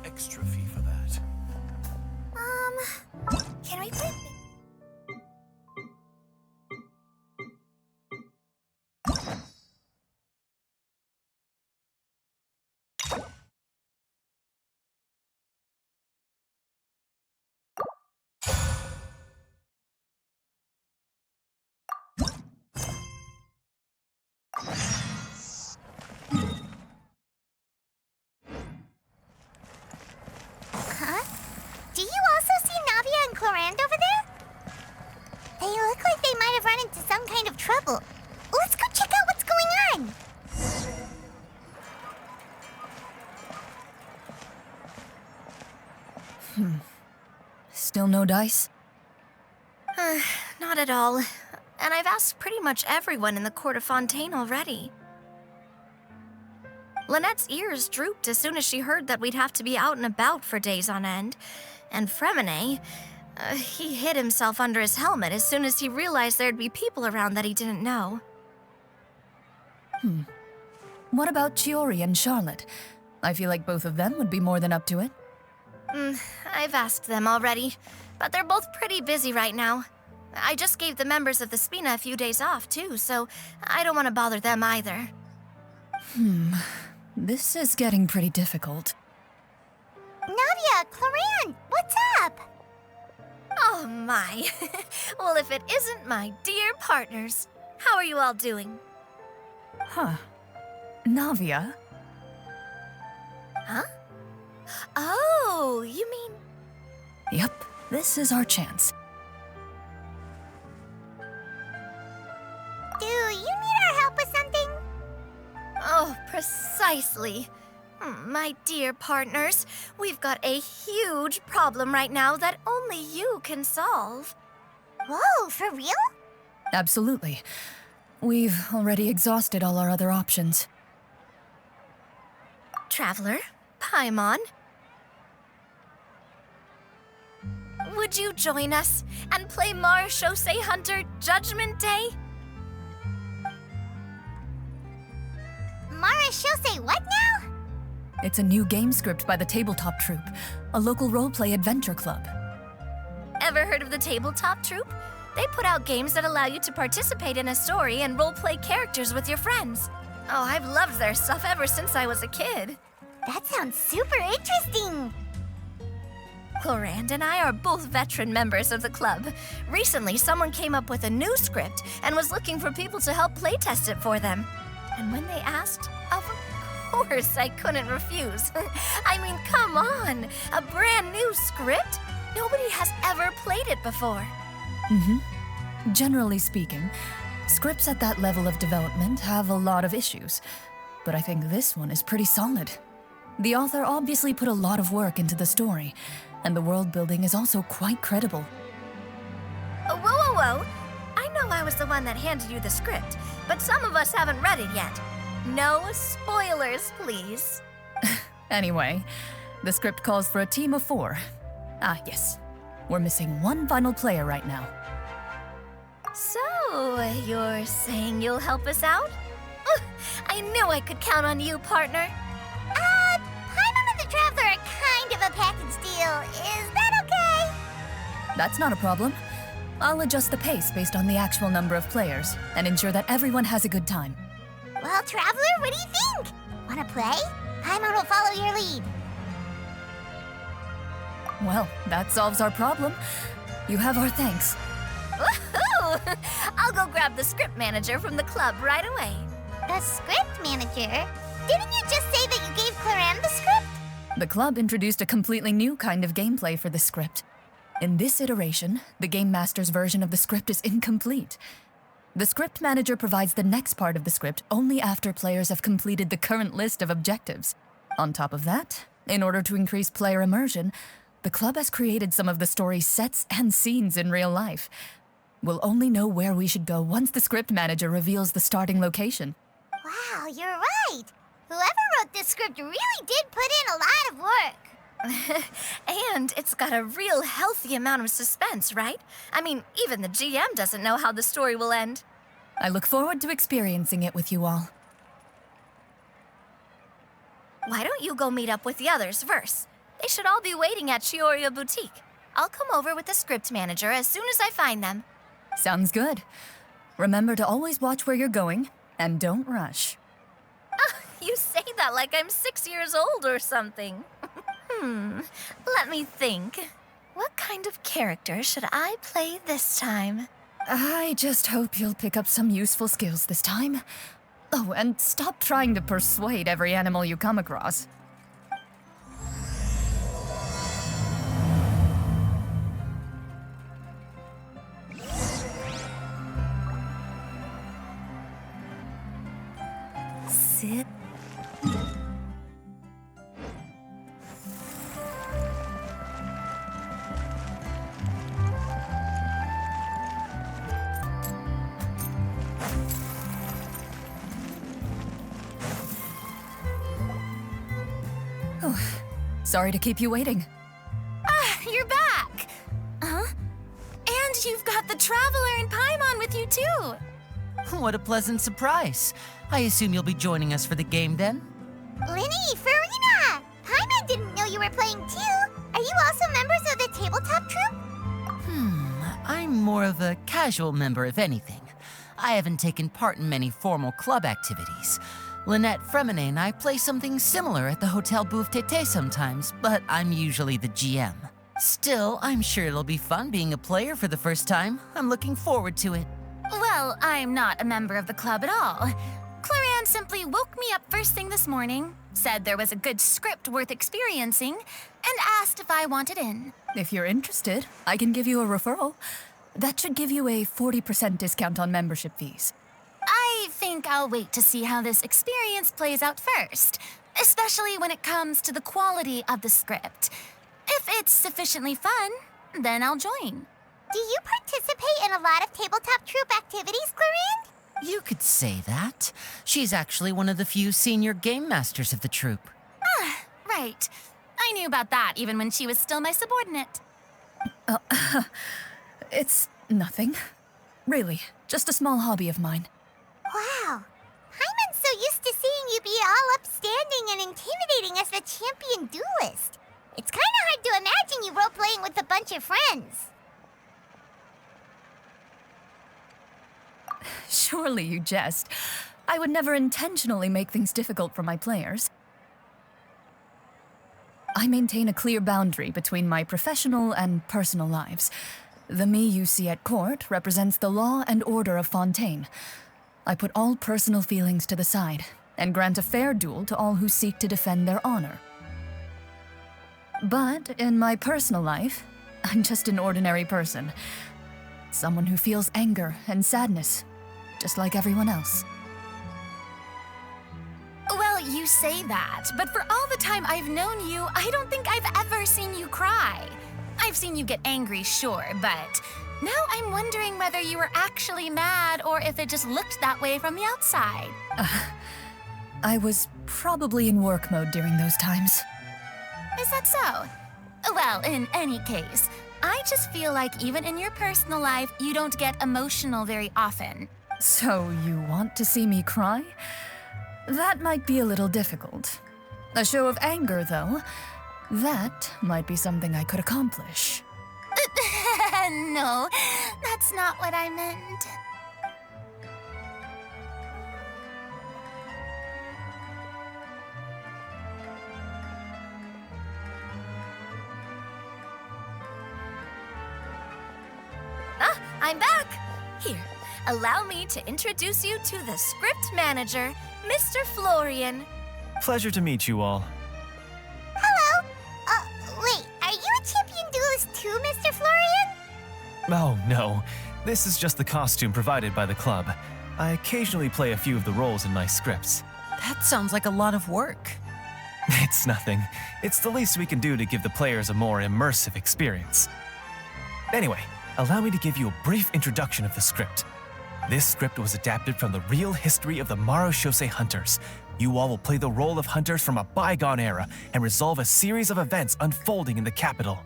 extra fee for that. Can we play? Huh? Do you also see Navia and Clorinde over there? They look like they might have run into some kind of trouble. Let's go check out what's going on. Still no dice? Not at all. And I've asked pretty much everyone in the court of Fontaine already. Lynette's ears drooped as soon as she heard that we'd have to be out and about for days on end. And Fremine, he hid himself under his helmet as soon as he realized there'd be people around that he didn't know. What about Chiori and Charlotte? I feel like both of them would be more than up to it. I've asked them already, but they're both pretty busy right now. I just gave the members of the Spina a few days off, too, so I don't want to bother them either. This is getting pretty difficult. Navia, Clorinde, what's up? Oh, my. Well, if it isn't my dear partners. How are you all doing? Huh. Navia? Huh? Oh, you mean... Yep, this is our chance. Do you need our help with something? Oh, precisely. My dear partners, we've got a huge problem right now that only you can solve. Whoa, for real? Absolutely. We've already exhausted all our other options. Traveler, Paimon, would you join us and play Marechaussee Hunter Judgment Day? Marechaussee what now? It's a new game script by the Tabletop Troupe, a local roleplay adventure club. Ever heard of the Tabletop Troupe? They put out games that allow you to participate in a story and roleplay characters with your friends. Oh, I've loved their stuff ever since I was a kid. That sounds super interesting. Clorinde and I are both veteran members of the club. Recently, someone came up with a new script and was looking for people to help playtest it for them. And when they asked, of course I couldn't refuse. I mean, come on, a brand new script? Nobody has ever played it before. Generally speaking, scripts at that level of development have a lot of issues, but I think this one is pretty solid. The author obviously put a lot of work into the story, and the world building is also quite credible. Whoa, whoa, whoa! I know I was the one that handed you the script, but some of us haven't read it yet. No spoilers, please. Anyway, the script calls for a team of 4. Ah, yes. We're missing one final player right now. So, you're saying you'll help us out? I knew I could count on you, partner. Paimon and the Traveler are kind of a package deal. Is that okay? That's not a problem. I'll adjust the pace based on the actual number of players and ensure that everyone has a good time. Well, Traveler, what do you think? Wanna play? Paimon will follow your lead. Well, that solves our problem. You have our thanks. Woohoo! I'll go grab the script manager from the club right away. The script manager? Didn't you just say that you gave Clorinde the script? The club introduced a completely new kind of gameplay for the script. In this iteration, the Game Master's version of the script is incomplete. The script manager provides the next part of the script only after players have completed the current list of objectives. On top of that, in order to increase player immersion, the club has created some of the story's sets and scenes in real life. We'll only know where we should go once the script manager reveals the starting location. Wow, you're right. Whoever wrote this script really did put in a lot of work. And it's got a real healthy amount of suspense, right? I mean, even the GM doesn't know how the story will end. I look forward to experiencing it with you all. Why don't you go meet up with the others first? They should all be waiting at Chioriya Boutique. I'll come over with the script manager as soon as I find them. Sounds good. Remember to always watch where you're going, and don't rush. You say that like I'm 6 years old or something. Let me think. What kind of character should I play this time? I just hope you'll pick up some useful skills this time. Oh, and stop trying to persuade every animal you come across. Sit. Oh, sorry to keep you waiting. You're back! Huh? And you've got the Traveler and Paimon with you, too! What a pleasant surprise. I assume you'll be joining us for the game then? Linny, Farina! Paimon didn't know you were playing too. Are you also members of the tabletop troupe? I'm more of a casual member, if anything. I haven't taken part in many formal club activities. Lynette Fremine and I play something similar at the Hotel Bouffe Tété sometimes, but I'm usually the GM. Still, I'm sure it'll be fun being a player for the first time. I'm looking forward to it. Well, I'm not a member of the club at all. Clorinde simply woke me up first thing this morning, said there was a good script worth experiencing, and asked if I wanted in. If you're interested, I can give you a referral. That should give you a 40% discount on membership fees. I think I'll wait to see how this experience plays out first, especially when it comes to the quality of the script. If it's sufficiently fun, then I'll join. Do you participate in a lot of tabletop troupe activities, Clorinde? You could say that. She's actually one of the few senior game masters of the troupe. Right. I knew about that even when she was still my subordinate. It's nothing. Really, just a small hobby of mine. Wow. Paimon's so used to seeing you be all upstanding and intimidating as the champion duelist. It's kind of hard to imagine you role-playing with a bunch of friends. Surely you jest. I would never intentionally make things difficult for my players. I maintain a clear boundary between my professional and personal lives. The me you see at court represents the law and order of Fontaine. I put all personal feelings to the side and grant a fair duel to all who seek to defend their honor. But in my personal life, I'm just an ordinary person. Someone who feels anger and sadness, just like everyone else. Well, you say that, but for all the time I've known you, I don't think I've ever seen you cry. I've seen you get angry, sure, but now I'm wondering whether you were actually mad or if it just looked that way from the outside. I was probably in work mode during those times. Is that so? Well, in any case, I just feel like even in your personal life, you don't get emotional very often. So you want to see me cry? That might be a little difficult. A show of anger, though, that might be something I could accomplish. No, that's not what I meant. I'm back! Here, allow me to introduce you to the script manager, Mr. Florian. Pleasure to meet you all. Hello. Wait, are you a champion duelist too, Mr. Florian? Oh, no. This is just the costume provided by the club. I occasionally play a few of the roles in my scripts. That sounds like a lot of work. It's nothing. It's the least we can do to give the players a more immersive experience. Anyway, allow me to give you a brief introduction of the script. This script was adapted from the real history of the Marechaussee Hunters. You all will play the role of hunters from a bygone era and resolve a series of events unfolding in the capital.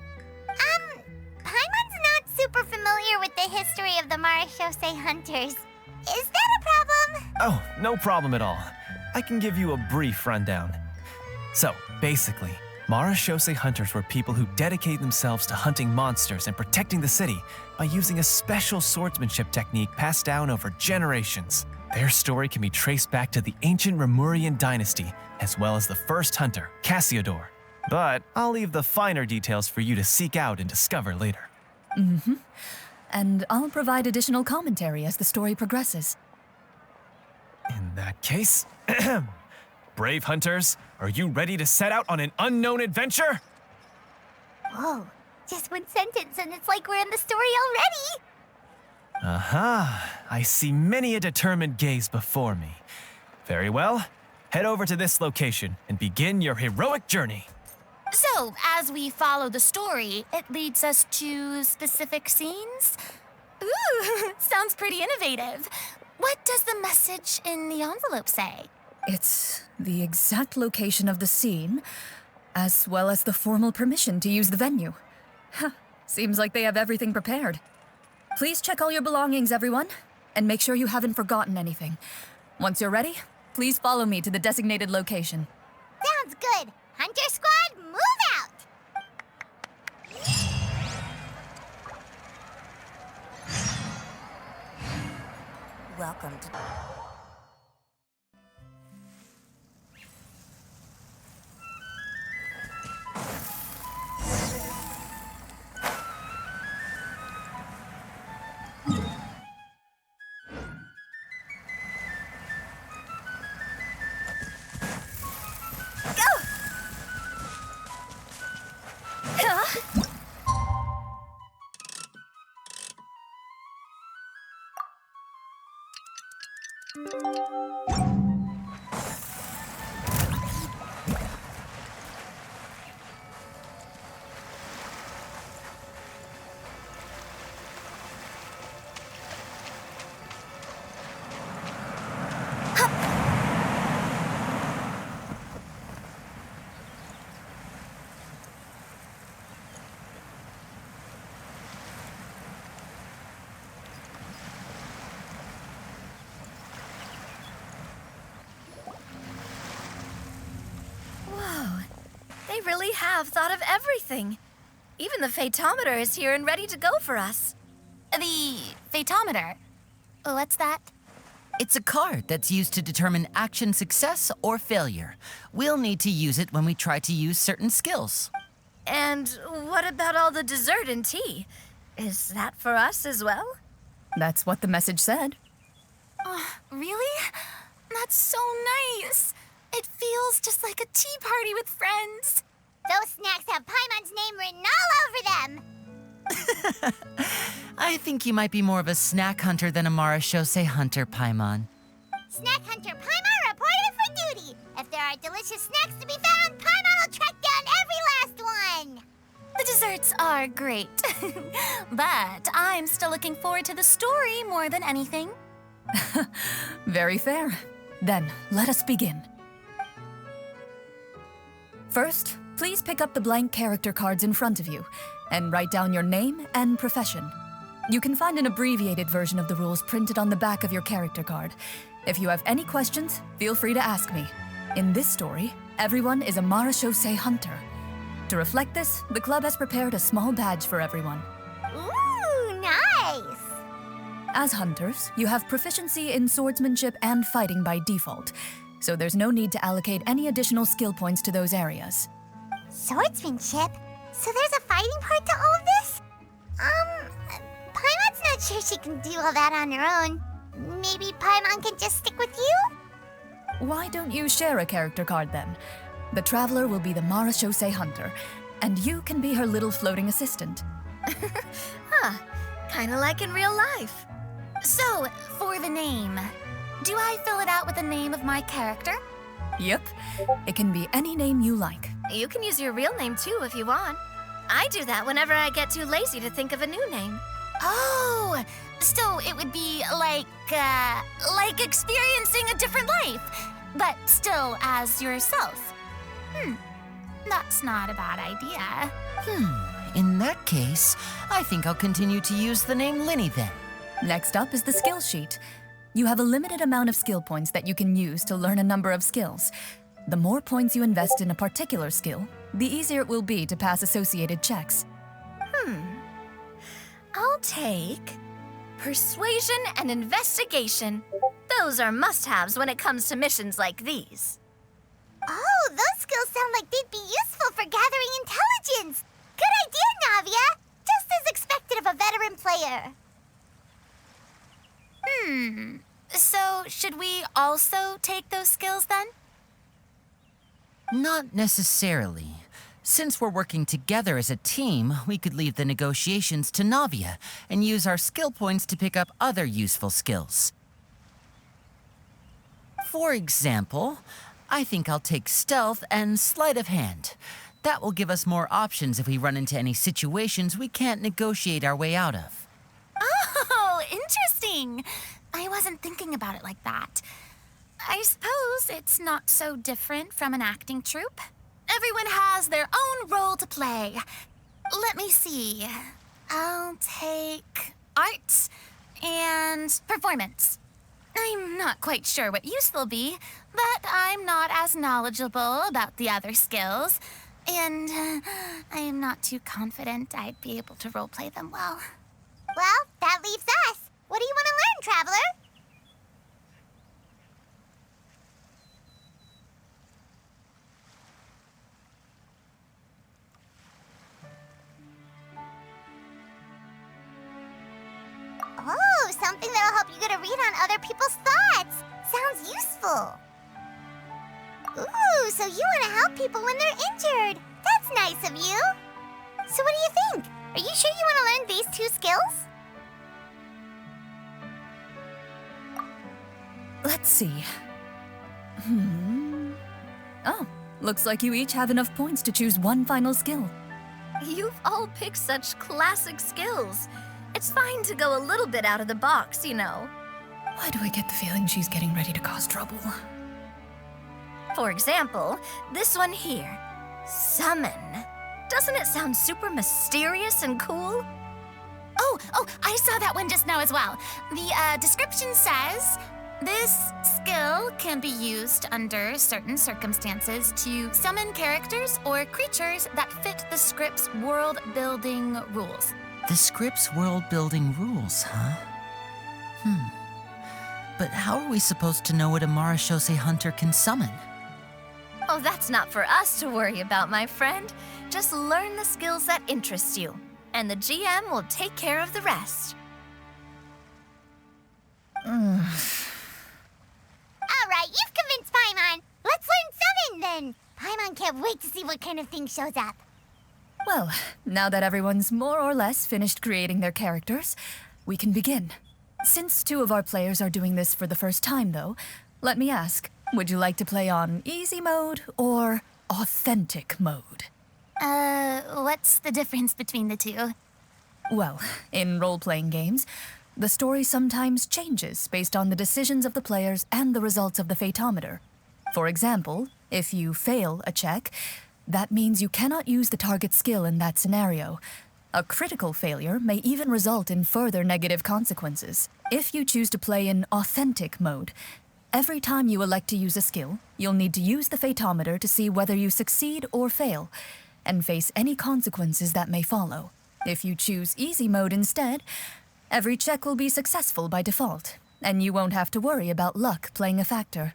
Paimon's not super familiar with the history of the Marechaussee Hunters. Is that a problem? Oh, no problem at all. I can give you a brief rundown. So, basically, Marashose hunters were people who dedicated themselves to hunting monsters and protecting the city by using a special swordsmanship technique passed down over generations. Their story can be traced back to the ancient Remurian dynasty, as well as the first hunter, Cassiodor. But I'll leave the finer details for you to seek out and discover later. And I'll provide additional commentary as the story progresses. In that case, brave hunters, are you ready to set out on an unknown adventure? Whoa, just one sentence and it's like we're in the story already. Aha, I see many a determined gaze before me. Very well, head over to this location and begin your heroic journey. So, as we follow the story, it leads us to specific scenes? Ooh, sounds pretty innovative. What does the message in the envelope say? It's the exact location of the scene, as well as the formal permission to use the venue. Huh, seems like they have everything prepared. Please check all your belongings, everyone, and make sure you haven't forgotten anything. Once you're ready, please follow me to the designated location. Sounds good. Hunter Squad, move out! Welcome to... They really have thought of everything. Even the Fatometer is here and ready to go for us. The Fatometer? What's that? It's a card that's used to determine action success or failure. We'll need to use it when we try to use certain skills. And what about all the dessert and tea? Is that for us as well? That's what the message said. Really? That's so nice. It feels just like a tea party with friends. Those snacks have Paimon's name written all over them. I think you might be more of a snack hunter than a Marashose hunter, Paimon. Snack Hunter Paimon reported for duty. If there are delicious snacks to be found, Paimon will track down every last one. The desserts are great. But I'm still looking forward to the story more than anything. Very fair. Then, let us begin. First, please pick up the blank character cards in front of you and write down your name and profession. You can find an abbreviated version of the rules printed on the back of your character card. If you have any questions, feel free to ask me. In this story, everyone is a Marashose hunter. To reflect this, the club has prepared a small badge for everyone. Ooh, nice. As hunters, you have proficiency in swordsmanship and fighting by default, so there's no need to allocate any additional skill points to those areas. Swordsmanship? So there's a fighting part to all of this? Paimon's not sure she can do all that on her own. Maybe Paimon can just stick with you? Why don't you share a character card then? The Traveler will be the Marashose hunter, and you can be her little floating assistant. Kinda like in real life. So, for the name, do I fill it out with the name of my character? Yep, it can be any name you like. You can use your real name too if you want. I do that whenever I get too lazy to think of a new name. Oh, so it would be like experiencing a different life, but still as yourself. That's not a bad idea. In that case, I think I'll continue to use the name Linny then. Next up is the skill sheet. You have a limited amount of skill points that you can use to learn a number of skills. The more points you invest in a particular skill, the easier it will be to pass associated checks. I'll take persuasion and investigation. Those are must-haves when it comes to missions like these. Oh, those skills sound like they'd be useful for gathering intelligence. Good idea, Navia. Just as expected of a veteran player. So, should we also take those skills then? Not necessarily. Since we're working together as a team, we could leave the negotiations to Navia and use our skill points to pick up other useful skills. For example, I think I'll take stealth and sleight of hand. That will give us more options if we run into any situations we can't negotiate our way out of. Oh, interesting. I wasn't thinking about it like that. I suppose it's not so different from an acting troupe. Everyone has their own role to play. Let me see. I'll take art and performance. I'm not quite sure what use they'll be, but I'm not as knowledgeable about the other skills, and I am not too confident I'd be able to roleplay them well. Well, that leaves us. What do you want to learn, Traveler? Oh, something that'll help you get a read on other people's thoughts. Sounds useful. Ooh, so you want to help people when they're injured. That's nice of you. So what do you think? Are you sure you want to learn these 2 skills? Let's see. Oh, looks like you each have enough points to choose one final skill. You've all picked such classic skills. It's fine to go a little bit out of the box, you know. Why do I get the feeling she's getting ready to cause trouble? For example, this one here. Summon. Doesn't it sound super mysterious and cool? Oh, I saw that one just now as well. The description says, this skill can be used under certain circumstances to summon characters or creatures that fit the script's world-building rules. The script's world-building rules, huh? But how are we supposed to know what a Marashose hunter can summon? Oh, that's not for us to worry about, my friend. Just learn the skills that interest you, and the GM will take care of the rest. All right, you've convinced Paimon. Let's learn summon then. Paimon can't wait to see what kind of thing shows up. Well, now that everyone's more or less finished creating their characters, we can begin. Since 2 of our players are doing this for the first time, though, let me ask, would you like to play on easy mode or authentic mode? What's the difference between the 2? Well, in role-playing games, the story sometimes changes based on the decisions of the players and the results of the Fatometer. For example, if you fail a check, that means you cannot use the target skill in that scenario. A critical failure may even result in further negative consequences. If you choose to play in authentic mode, every time you elect to use a skill, you'll need to use the Fatometer to see whether you succeed or fail, and face any consequences that may follow. If you choose easy mode instead, every check will be successful by default, and you won't have to worry about luck playing a factor.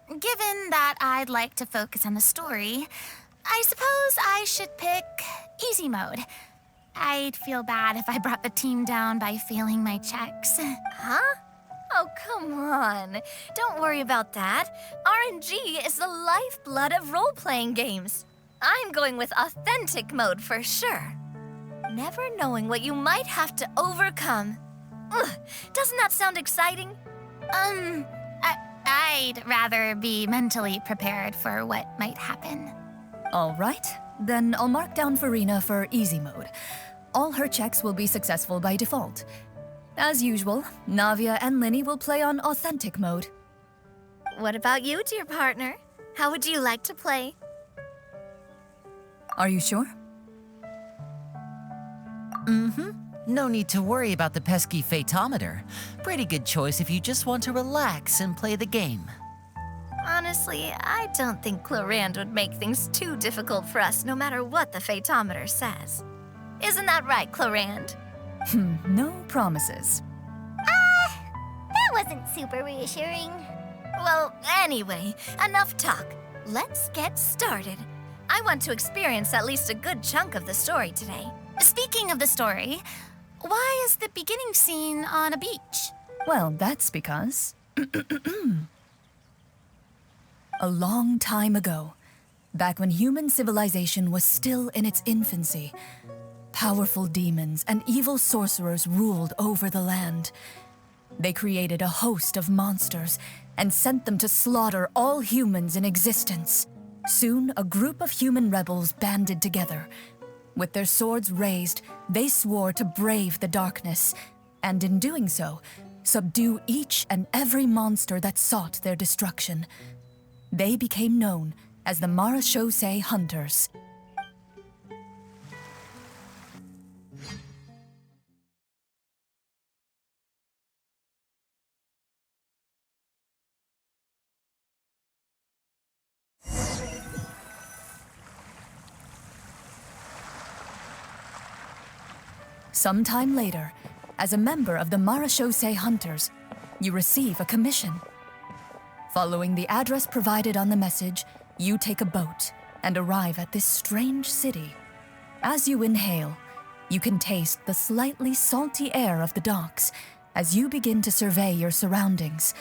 Given that I'd like to focus on the story, I suppose I should pick easy mode. I'd feel bad if I brought the team down by failing my checks. Huh? Oh, come on. Don't worry about that. RNG is the lifeblood of role-playing games. I'm going with authentic mode for sure. Never knowing what you might have to overcome. Ugh, doesn't that sound exciting? I'd rather be mentally prepared for what might happen. All right, then I'll mark down Farina for easy mode. All her checks will be successful by default. As usual, Navia and Linny will play on authentic mode. What about you, dear partner? How would you like to play? Are you sure? No need to worry about the pesky phaetometer. Pretty good choice if you just want to relax and play the game. Honestly, I don't think Clorinde would make things too difficult for us no matter what the phaetometer says. Isn't that right, Clorinde? No promises. That wasn't super reassuring. Well, anyway, enough talk. Let's get started. I want to experience at least a good chunk of the story today. Speaking of the story, why is the beginning scene on a beach? Well, that's because... A long time ago, back when human civilization was still in its infancy, powerful demons and evil sorcerers ruled over the land. They created a host of monsters and sent them to slaughter all humans in existence. Soon, a group of human rebels banded together. With their swords raised, they swore to brave the darkness, and in doing so, subdue each and every monster that sought their destruction. They became known as the Marechaussee Hunters. Sometime later, as a member of the Marechaussee Hunters, you receive a commission. Following the address provided on the message, you take a boat and arrive at this strange city. As you inhale, you can taste the slightly salty air of the docks as you begin to survey your surroundings.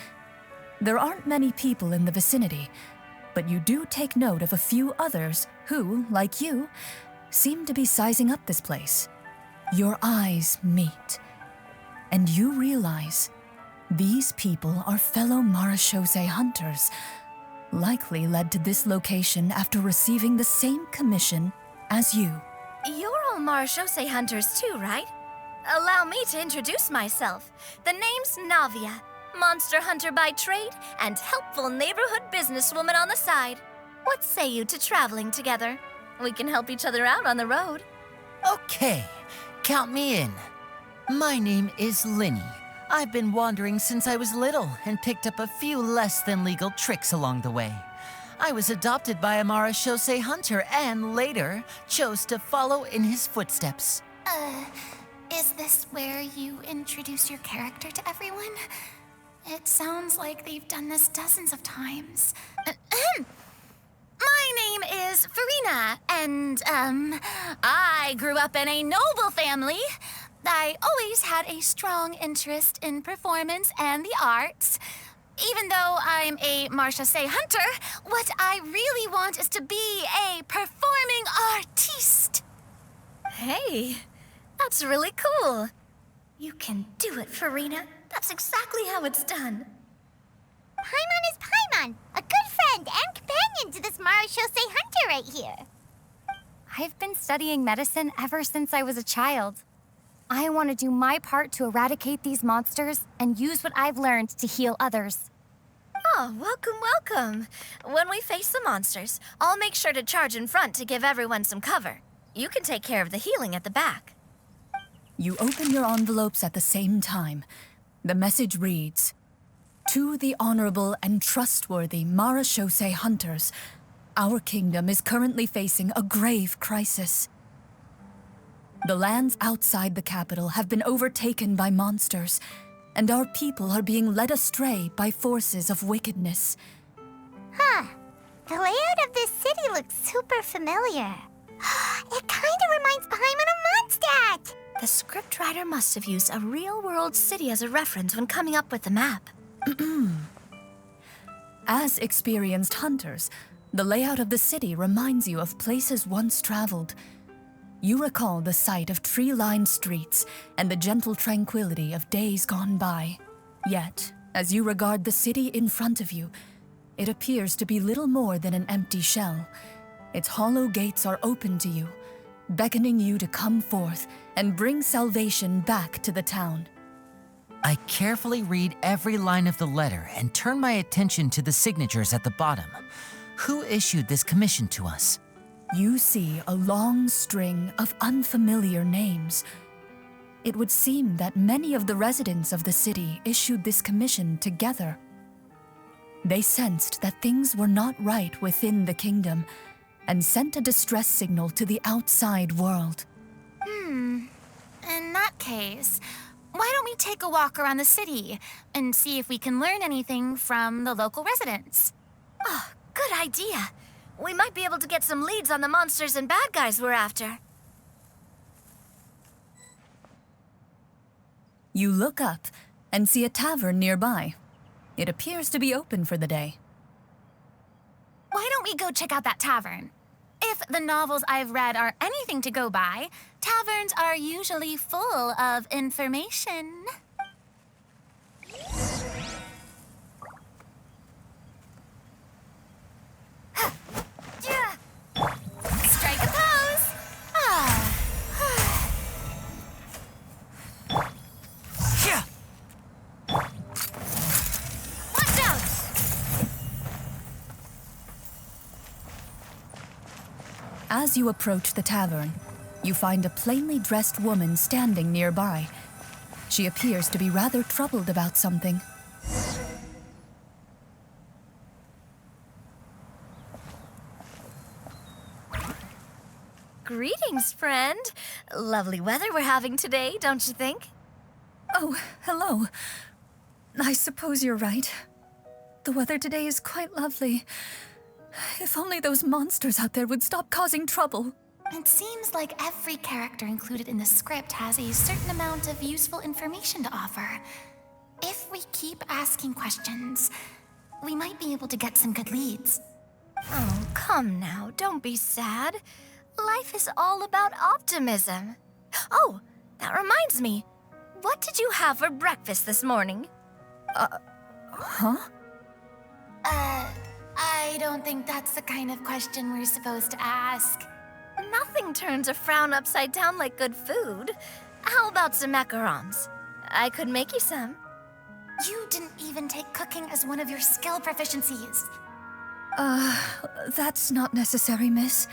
There aren't many people in the vicinity, but you do take note of a few others who, like you, seem to be sizing up this place. Your eyes meet, and you realize these people are fellow Marechaussee Hunters, likely led to this location after receiving the same commission as you. You're all Marechaussee Hunters too, right? Allow me to introduce myself. The name's Navia, monster hunter by trade and helpful neighborhood businesswoman on the side. What say you to traveling together? We can help each other out on the road. Okay, count me in. My name is Linny. I've been wandering since I was little and picked up a few less than legal tricks along the way. I was adopted by a Marechaussee Hunter and later chose to follow in his footsteps. Is this where you introduce your character to everyone? It sounds like they've done this dozens of times. My name is Farina, and, I grew up in a noble family. I always had a strong interest in performance and the arts. Even though I'm a Marechaussee Hunter, what I really want is to be a performing artiste. Hey, that's really cool. You can do it, Farina. That's exactly how it's done. Paimon is Paimon, a good friend and companion to this Marechaussee Hunter right here. I've been studying medicine ever since I was a child. I want to do my part to eradicate these monsters and use what I've learned to heal others. Oh, welcome, welcome. When we face the monsters, I'll make sure to charge in front to give everyone some cover. You can take care of the healing at the back. You open your envelopes at the same time. The message reads, "To the honorable and trustworthy Marechaussee Hunters, our kingdom is currently facing a grave crisis. The lands outside the capital have been overtaken by monsters, and our people are being led astray by forces of wickedness." Huh. The layout of this city looks super familiar. It kinda reminds Paimon of Mondstadt. The scriptwriter must have used a real-world city as a reference when coming up with the map. As experienced hunters, the layout of the city reminds you of places once traveled. You recall the sight of tree-lined streets and the gentle tranquility of days gone by. Yet, as you regard the city in front of you, it appears to be little more than an empty shell. Its hollow gates are open to you, beckoning you to come forth and bring salvation back to the town. I carefully read every line of the letter and turn my attention to the signatures at the bottom. Who issued this commission to us? You see a long string of unfamiliar names. it would seem that many of the residents of the city issued this commission together. They sensed that things were not right within the kingdom and sent a distress signal to the outside world. In that case, why don't we take a walk around the city and see if we can learn anything from the local residents? Oh, good idea. We might be able to get some leads on the monsters and bad guys we're after. You look up and see a tavern nearby. It appears to be open for the day. Why don't we go check out that tavern? If the novels I've read are anything to go by, taverns are usually full of information. Strike a pose! Watch out! As you approach the tavern, you find a plainly dressed woman standing nearby. She appears to be rather troubled about something. Greetings, friend. Lovely weather we're having today, don't you think? Oh, hello. I suppose you're right. The weather today is quite lovely. If only those monsters out there would stop causing trouble. It seems like every character included in the script has a certain amount of useful information to offer. If we keep asking questions, we might be able to get some good leads. Oh, come now, don't be sad. Life is all about optimism. Oh, that reminds me. What did you have for breakfast this morning? Huh? I don't think that's the kind of question we're supposed to ask. Nothing turns a frown upside down like good food. How about some macarons? I could make you some. You didn't even take cooking as one of your skill proficiencies. That's not necessary, miss.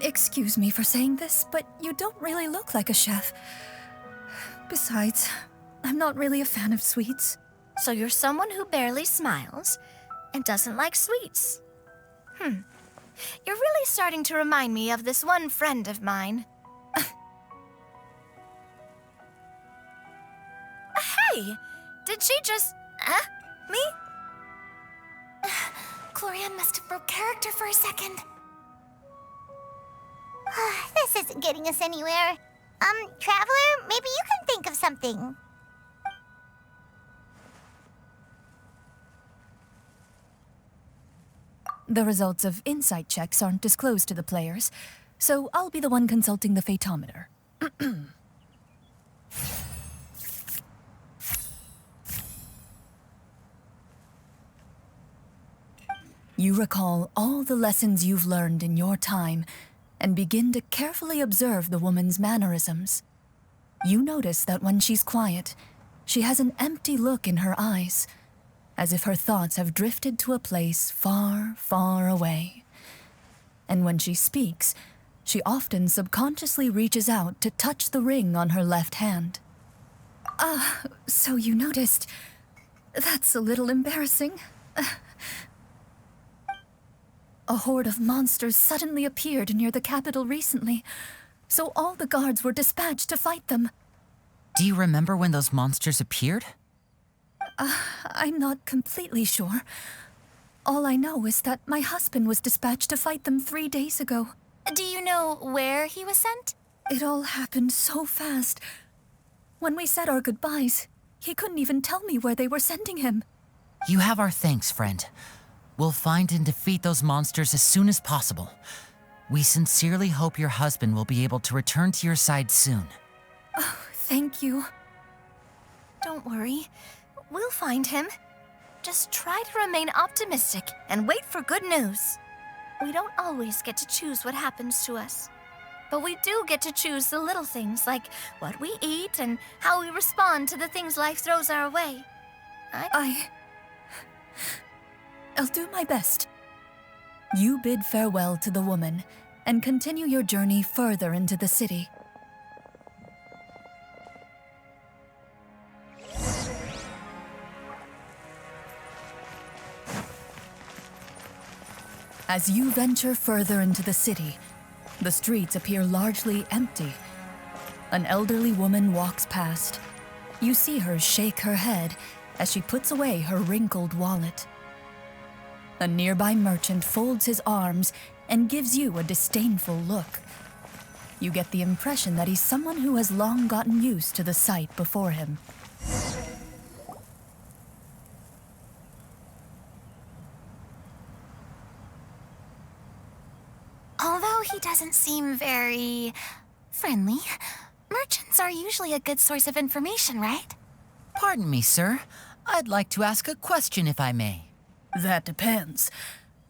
Excuse me for saying this, but you don't really look like a chef. Besides, I'm not really a fan of sweets. So you're someone who barely smiles and doesn't like sweets. You're really starting to remind me of this one friend of mine. Hey! Did she just... me? Clorinde must have broke character for a second. This isn't getting us anywhere. Traveler, maybe you can think of something. The results of insight checks aren't disclosed to the players, so I'll be the one consulting the phaetometer. You recall all the lessons you've learned in your time and begin to carefully observe the woman's mannerisms. You notice that when she's quiet, she has an empty look in her eyes, as if her thoughts have drifted to a place far, far away. And when she speaks, she often subconsciously reaches out to touch the ring on her left hand. So you noticed. That's a little embarrassing. A horde of monsters suddenly appeared near the capital recently, so all the guards were dispatched to fight them. Do you remember when those monsters appeared? I'm not completely sure. All I know is that my husband was dispatched to fight them 3 days ago. Do you know where he was sent? It all happened so fast. When we said our goodbyes, he couldn't even tell me where they were sending him. You have our thanks, friend. We'll find and defeat those monsters as soon as possible. We sincerely hope your husband will be able to return to your side soon. Oh, thank you. Don't worry. We'll find him. Just try to remain optimistic and wait for good news. We don't always get to choose what happens to us. But we do get to choose the little things like what we eat and how we respond to the things life throws our way. I'll do my best. You bid farewell to the woman and continue your journey further into the city. As you venture further into the city, the streets appear largely empty. An elderly woman walks past. You see her shake her head as she puts away her wrinkled wallet. A nearby merchant folds his arms and gives you a disdainful look. You get the impression that he's someone who has long gotten used to the sight before him. Although he doesn't seem very friendly, merchants are usually a good source of information, right? Pardon me, sir. I'd like to ask a question if I may. That depends.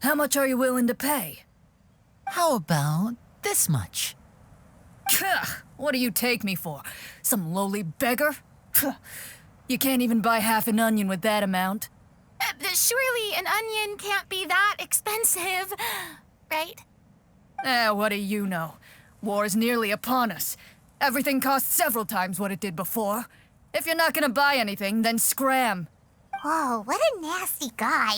How much are you willing to pay? How about this much? What do you take me for? Some lowly beggar? You can't even buy half an onion with that amount. Surely an onion can't be that expensive, right? What do you know? War's nearly upon us. Everything costs several times what it did before. If you're not gonna buy anything, then scram. Whoa, what a nasty guy.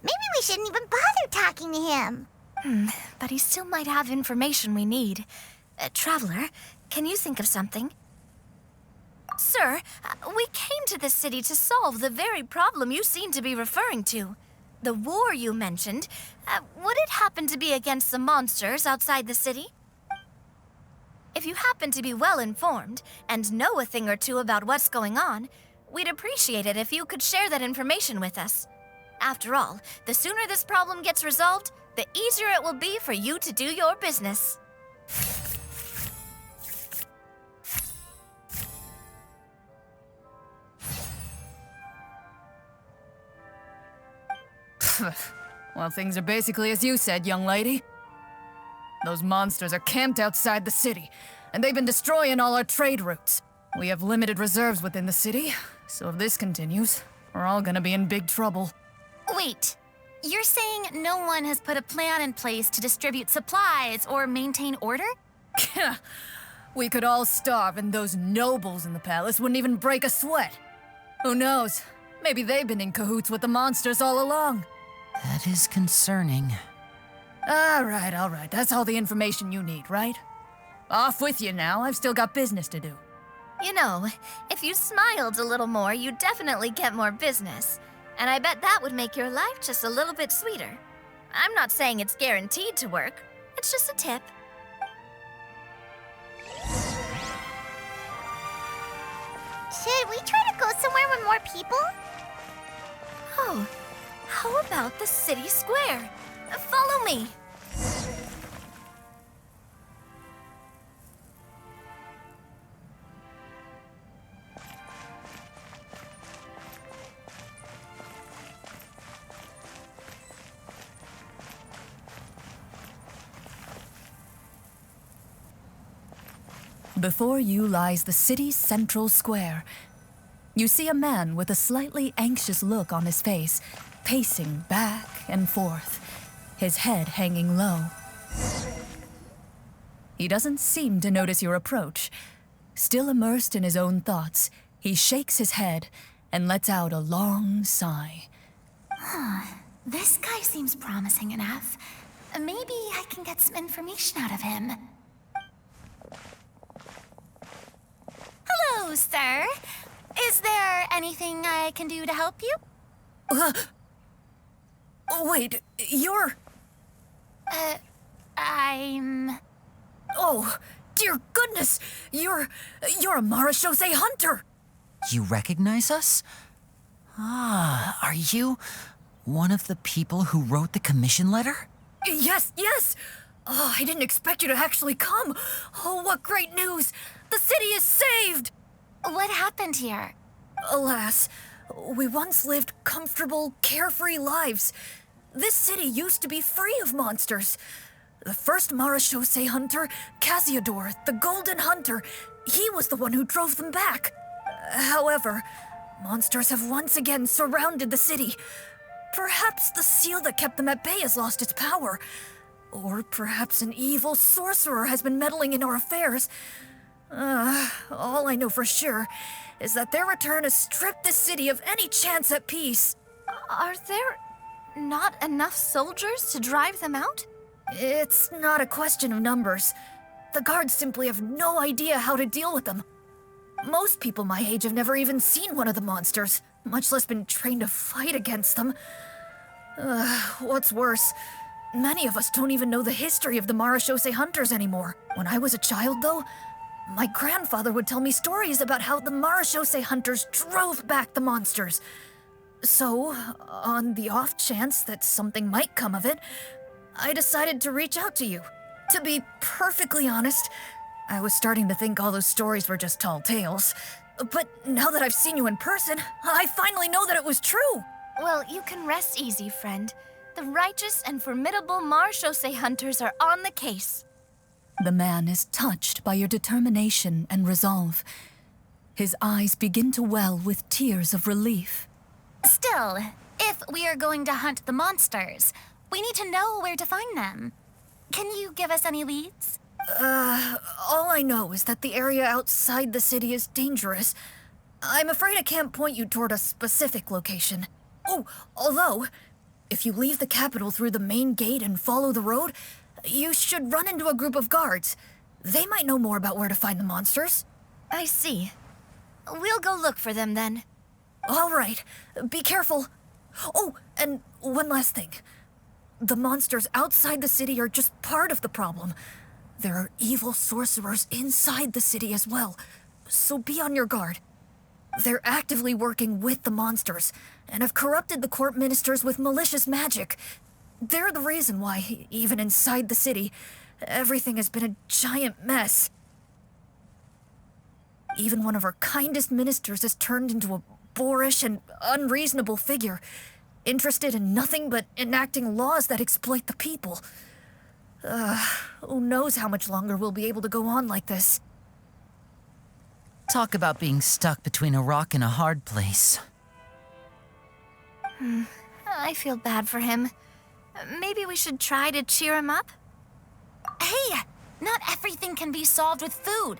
Maybe we shouldn't even bother talking to him. But he still might have information we need. Traveler, can you think of something? Sir, we came to this city to solve the very problem you seem to be referring to. The war you mentioned, would it happen to be against the monsters outside the city? If you happen to be well informed and know a thing or two about what's going on, we'd appreciate it if you could share that information with us. After all, the sooner this problem gets resolved, the easier it will be for you to do your business. Well, things are basically as you said, young lady. Those monsters are camped outside the city, and they've been destroying all our trade routes. We have limited reserves within the city, so if this continues, we're all gonna be in big trouble. Wait, you're saying no one has put a plan in place to distribute supplies or maintain order? We could all starve, and those nobles in the palace wouldn't even break a sweat. Who knows? Maybe they've been in cahoots with the monsters all along. That is concerning. All right. That's all the information you need, right? Off with you now. I've still got business to do. You know, if you smiled a little more, you'd definitely get more business. And I bet that would make your life just a little bit sweeter. I'm not saying it's guaranteed to work. It's just a tip. Should we try to go somewhere with more people? Oh, how about the city square? Follow me. Before you lies the city's central square. You see a man with a slightly anxious look on his face, pacing back and forth, his head hanging low. He doesn't seem to notice your approach. Still immersed in his own thoughts, he shakes his head and lets out a long sigh. This guy seems promising enough. Maybe I can get some information out of him. Hello, sir. Is there anything I can do to help you? Wait, you're... I'm... Oh, dear goodness! You're a Marechaussee hunter! You recognize us? Ah, are you one of the people who wrote the commission letter? Yes! Oh, I didn't expect you to actually come. Oh, what great news! The city is saved! What happened here? Alas, we once lived comfortable, carefree lives. This city used to be free of monsters. The first Marechaussee hunter, Casiodor, the Golden Hunter, he was the one who drove them back. However, monsters have once again surrounded the city. Perhaps the seal that kept them at bay has lost its power. Or perhaps an evil sorcerer has been meddling in our affairs. All I know for sure is that their return has stripped the city of any chance at peace. Are there not enough soldiers to drive them out? It's not a question of numbers. The guards simply have no idea how to deal with them. Most people my age have never even seen one of the monsters, much less been trained to fight against them. What's worse, many of us don't even know the history of the Marashose hunters anymore. When I was a child, though, my grandfather would tell me stories about how the Marashose hunters drove back the monsters. So, on the off chance that something might come of it, I decided to reach out to you. To be perfectly honest, I was starting to think all those stories were just tall tales. But now that I've seen you in person, I finally know that it was true. Well, you can rest easy, friend. The righteous and formidable Marashose hunters are on the case. The man is touched by your determination and resolve. His eyes begin to well with tears of relief. Still, if we are going to hunt the monsters, we need to know where to find them. Can you give us any leads? All I know is that the area outside the city is dangerous. I'm afraid I can't point you toward a specific location. Oh, although, if you leave the capital through the main gate and follow the road, you should run into a group of guards. They might know more about where to find the monsters. I see. We'll go look for them then. All right, be careful. Oh, and one last thing. The monsters outside the city are just part of the problem. There are evil sorcerers inside the city as well, so be on your guard. They're actively working with the monsters, and have corrupted the court ministers with malicious magic. They're the reason why, even inside the city, everything has been a giant mess. Even one of our kindest ministers has turned into a boorish and unreasonable figure, interested in nothing but enacting laws that exploit the people. Who knows how much longer we'll be able to go on like this. Talk about being stuck between a rock and a hard place. I feel bad for him. Maybe we should try to cheer him up? Hey, not everything can be solved with food.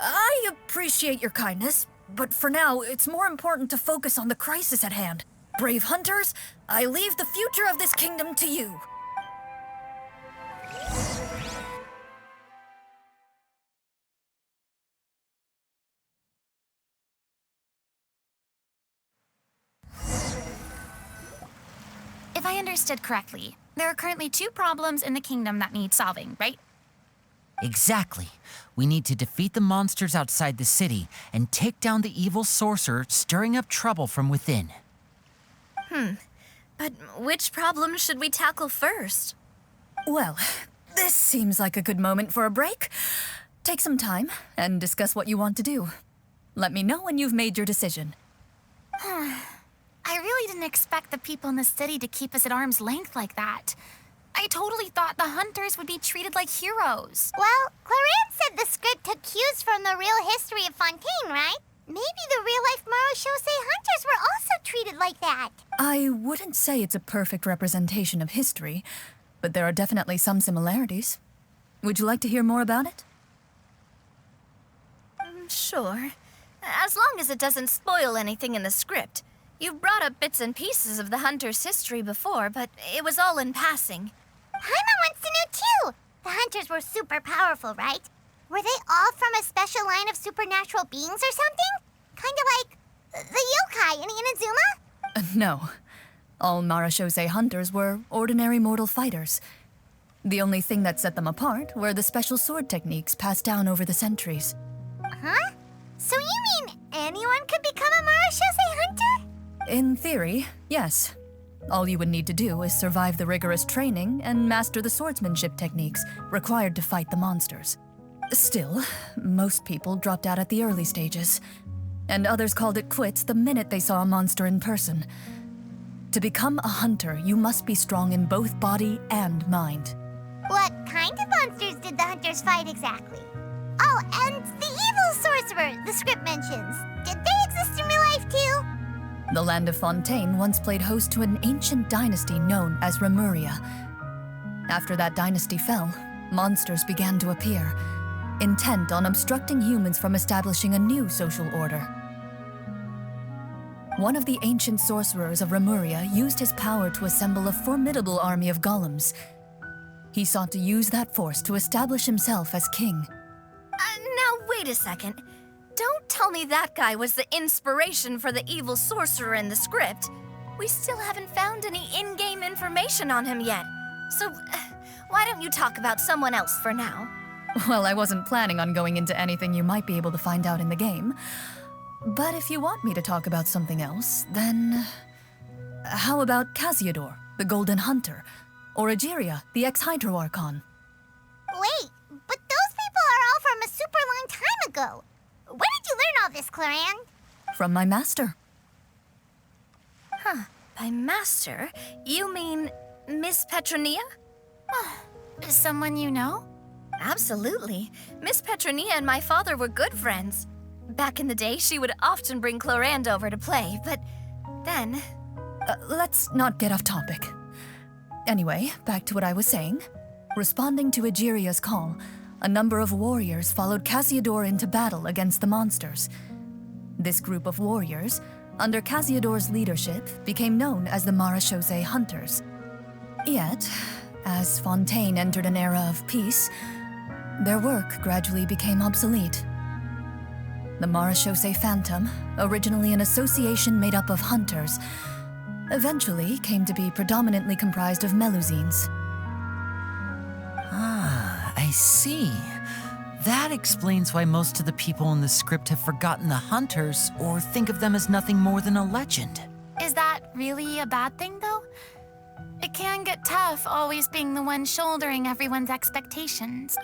I appreciate your kindness, but for now, it's more important to focus on the crisis at hand. Brave hunters, I leave the future of this kingdom to you. If I understood correctly, there are currently 2 problems in the kingdom that need solving, right? Exactly. We need to defeat the monsters outside the city and take down the evil sorcerer stirring up trouble from within. But which problem should we tackle first? Well, this seems like a good moment for a break. Take some time and discuss what you want to do. Let me know when you've made your decision. I really didn't expect the people in the city to keep us at arm's length like that. I totally thought the hunters would be treated like heroes. Well, Clorinde said the script took cues from the real history of Fontaine, right? Maybe the real-life Marashose hunters were also treated like that. I wouldn't say it's a perfect representation of history, but there are definitely some similarities. Would you like to hear more about it? Sure. As long as it doesn't spoil anything in the script. You brought up bits and pieces of the hunter's history before, but it was all in passing. Hyman wants to know too. The hunters were super powerful, right? Were they all from a special line of supernatural beings or something? Kind of like the yokai in Inazuma? No. All Marashose hunters were ordinary mortal fighters. The only thing that set them apart were the special sword techniques passed down over the centuries. Huh? So you mean anyone could become a Marashose hunter? In theory, yes. All you would need to do is survive the rigorous training and master the swordsmanship techniques required to fight the monsters. Still, most people dropped out at the early stages, and others called it quits the minute they saw a monster in person. To become a hunter, you must be strong in both body and mind. What kind of monsters did the hunters fight exactly? Oh, and the evil sorcerer the script mentions. Did they exist in real life too? The land of Fontaine once played host to an ancient dynasty known as Remuria. After that dynasty fell, monsters began to appear, intent on obstructing humans from establishing a new social order. One of the ancient sorcerers of Remuria used his power to assemble a formidable army of golems. He sought to use that force to establish himself as king. Now, wait a second. Don't tell me that guy was the inspiration for the evil sorcerer in the script. We still haven't found any in-game information on him yet. So, why don't you talk about someone else for now? Well, I wasn't planning on going into anything you might be able to find out in the game. But if you want me to talk about something else, then... How about Casiodor, the Golden Hunter? Or Egeria, the ex-Hydro Archon? Wait, but those people are all from a super long time ago. Where did you learn all this, Clorinde? From my master. By master, you mean Miss Petronia? Someone you know? Absolutely. Miss Petronia and my father were good friends. Back in the day, she would often bring Clorinde over to play, but then... Let's not get off topic. Anyway, back to what I was saying. Responding to Egeria's call, a number of warriors followed Casiodor into battle against the monsters. This group of warriors, under Casiodor's leadership, became known as the Marechaussee Hunters. Yet, as Fontaine entered an era of peace, their work gradually became obsolete. The Marechaussee Phantom, originally an association made up of hunters, eventually came to be predominantly comprised of Melusines. Ah, I see. That explains why most of the people in the script have forgotten the hunters or think of them as nothing more than a legend. Is that really a bad thing, though? It can get tough always being the one shouldering everyone's expectations.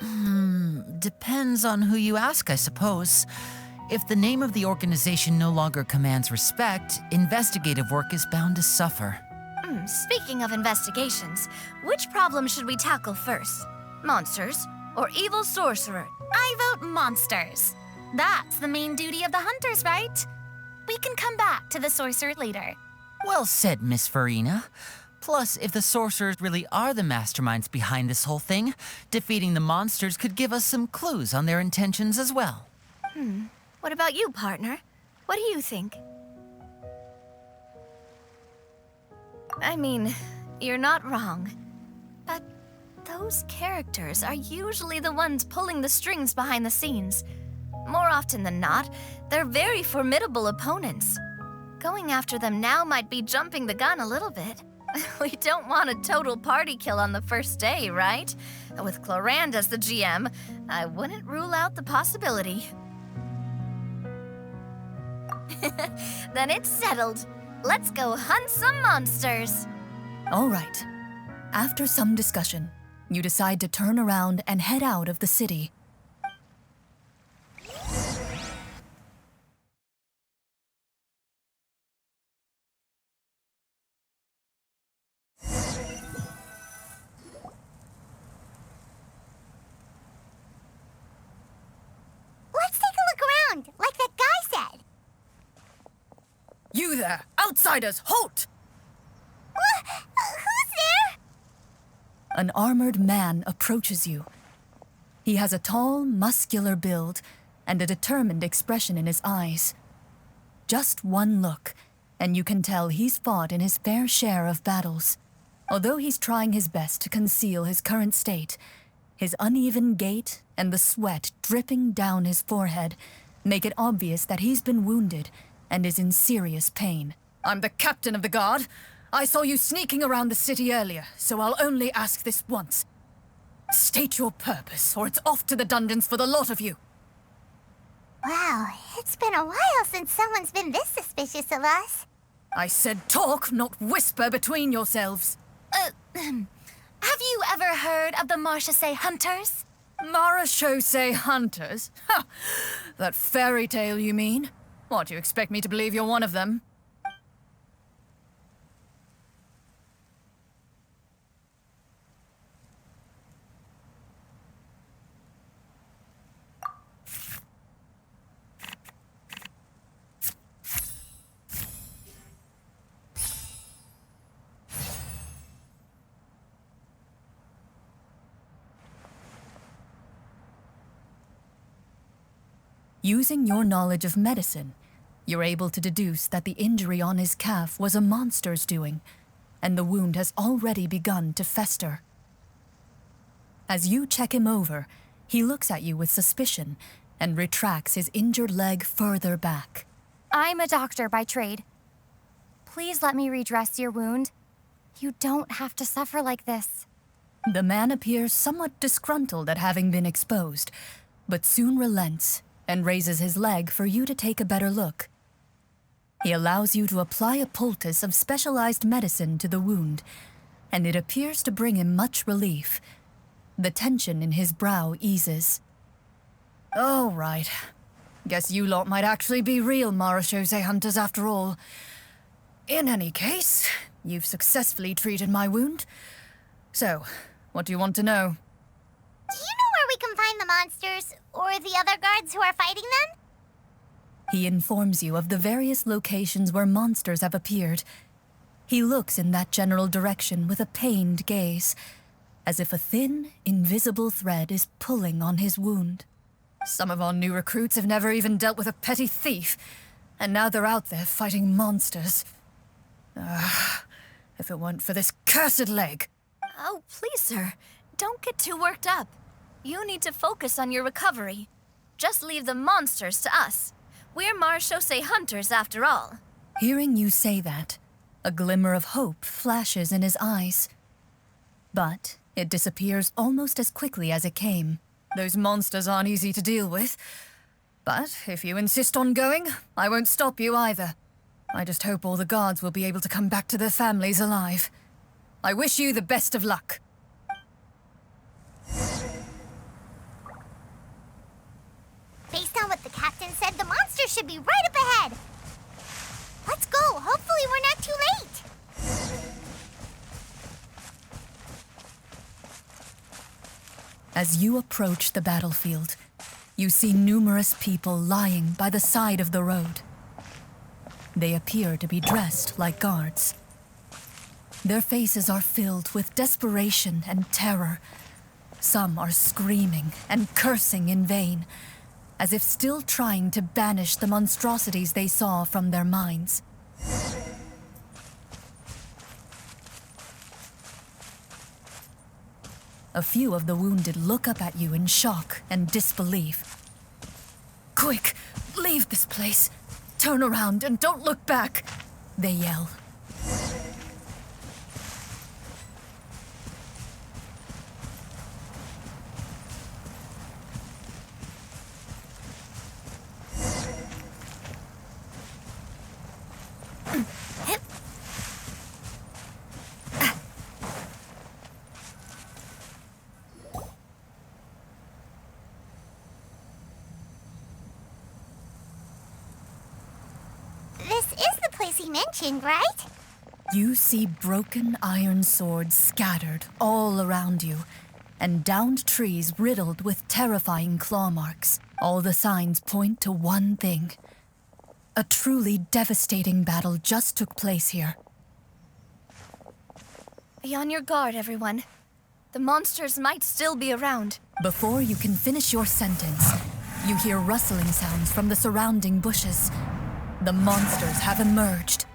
Depends on who you ask, I suppose. If the name of the organization no longer commands respect, investigative work is bound to suffer. Speaking of investigations, which problem should we tackle first? Monsters or evil sorcerer? I vote monsters. That's the main duty of the hunters, right? We can come back to the sorcerer later. Well said, Miss Farina. Plus, if the sorcerers really are the masterminds behind this whole thing, defeating the monsters could give us some clues on their intentions as well. What about you, partner? What do you think? I mean, you're not wrong. But those characters are usually the ones pulling the strings behind the scenes. More often than not, they're very formidable opponents. Going after them now might be jumping the gun a little bit. We don't want a total party kill on the first day, right? With Clorinde as the GM, I wouldn't rule out the possibility. Then it's settled. Let's go hunt some monsters. All right. After some discussion, you decide to turn around and head out of the city. Let's take a look around, like that guy said. You there! Outsiders, halt! Who's there? An armored man approaches you. He has a tall, muscular build and a determined expression in his eyes. Just one look, and you can tell he's fought in his fair share of battles. Although he's trying his best to conceal his current state, his uneven gait and the sweat dripping down his forehead make it obvious that he's been wounded and is in serious pain. I'm the captain of the guard. I saw you sneaking around the city earlier, so I'll only ask this once. State your purpose, or it's off to the dungeons for the lot of you. Wow, it's been a while since someone's been this suspicious of us. I said talk, not whisper between yourselves. Have you ever heard of the Marechaussee Hunters? Marechaussee Hunters? Ha! That fairy tale, you mean? What, do you expect me to believe you're one of them? Using your knowledge of medicine, You're able to deduce that the injury on his calf was a monster's doing, and the wound has already begun to fester. As you check him over, he looks at you with suspicion and retracts his injured leg further back. I'm a doctor by trade. Please let me redress your wound. You don't have to suffer like this. The man appears somewhat disgruntled at having been exposed, but soon relents and raises his leg for you to take a better look. He allows you to apply a poultice of specialized medicine to the wound, and it appears to bring him much relief. The tension in his brow eases. All right. Guess you lot might actually be real Marechaussee hunters after all. In any case, you've successfully treated my wound. So, what do you want to know? Do you know where we can find the monsters, or the other guards who are fighting them? He informs you of the various locations where monsters have appeared. He looks in that general direction with a pained gaze, as if a thin, invisible thread is pulling on his wound. Some of our new recruits have never even dealt with a petty thief, and now they're out there fighting monsters. If it weren't for this cursed leg. Oh, please, sir. Don't get too worked up. You need to focus on your recovery. Just leave the monsters to us. We're Marechaussee hunters, after all. Hearing you say that, a glimmer of hope flashes in his eyes. But it disappears almost as quickly as it came. Those monsters aren't easy to deal with. But if you insist on going, I won't stop you either. I just hope all the guards will be able to come back to their families alive. I wish you the best of luck. Based on what the captain said, the monsters should be right up ahead. Let's go. Hopefully we're not too late. As you approach the battlefield, you see numerous people lying by the side of the road. They appear to be dressed like guards. Their faces are filled with desperation and terror. Some are screaming and cursing in vain, as if still trying to banish the monstrosities they saw from their minds. A few of the wounded look up at you in shock and disbelief. Quick, leave this place. Turn around and don't look back, they yell. This is the place he mentioned, right? You see broken iron swords scattered all around you, and downed trees riddled with terrifying claw marks. All the signs point to one thing. A truly devastating battle just took place here. Be on your guard, everyone. The monsters might still be around. Before you can finish your sentence, you hear rustling sounds from the surrounding bushes. The monsters have emerged.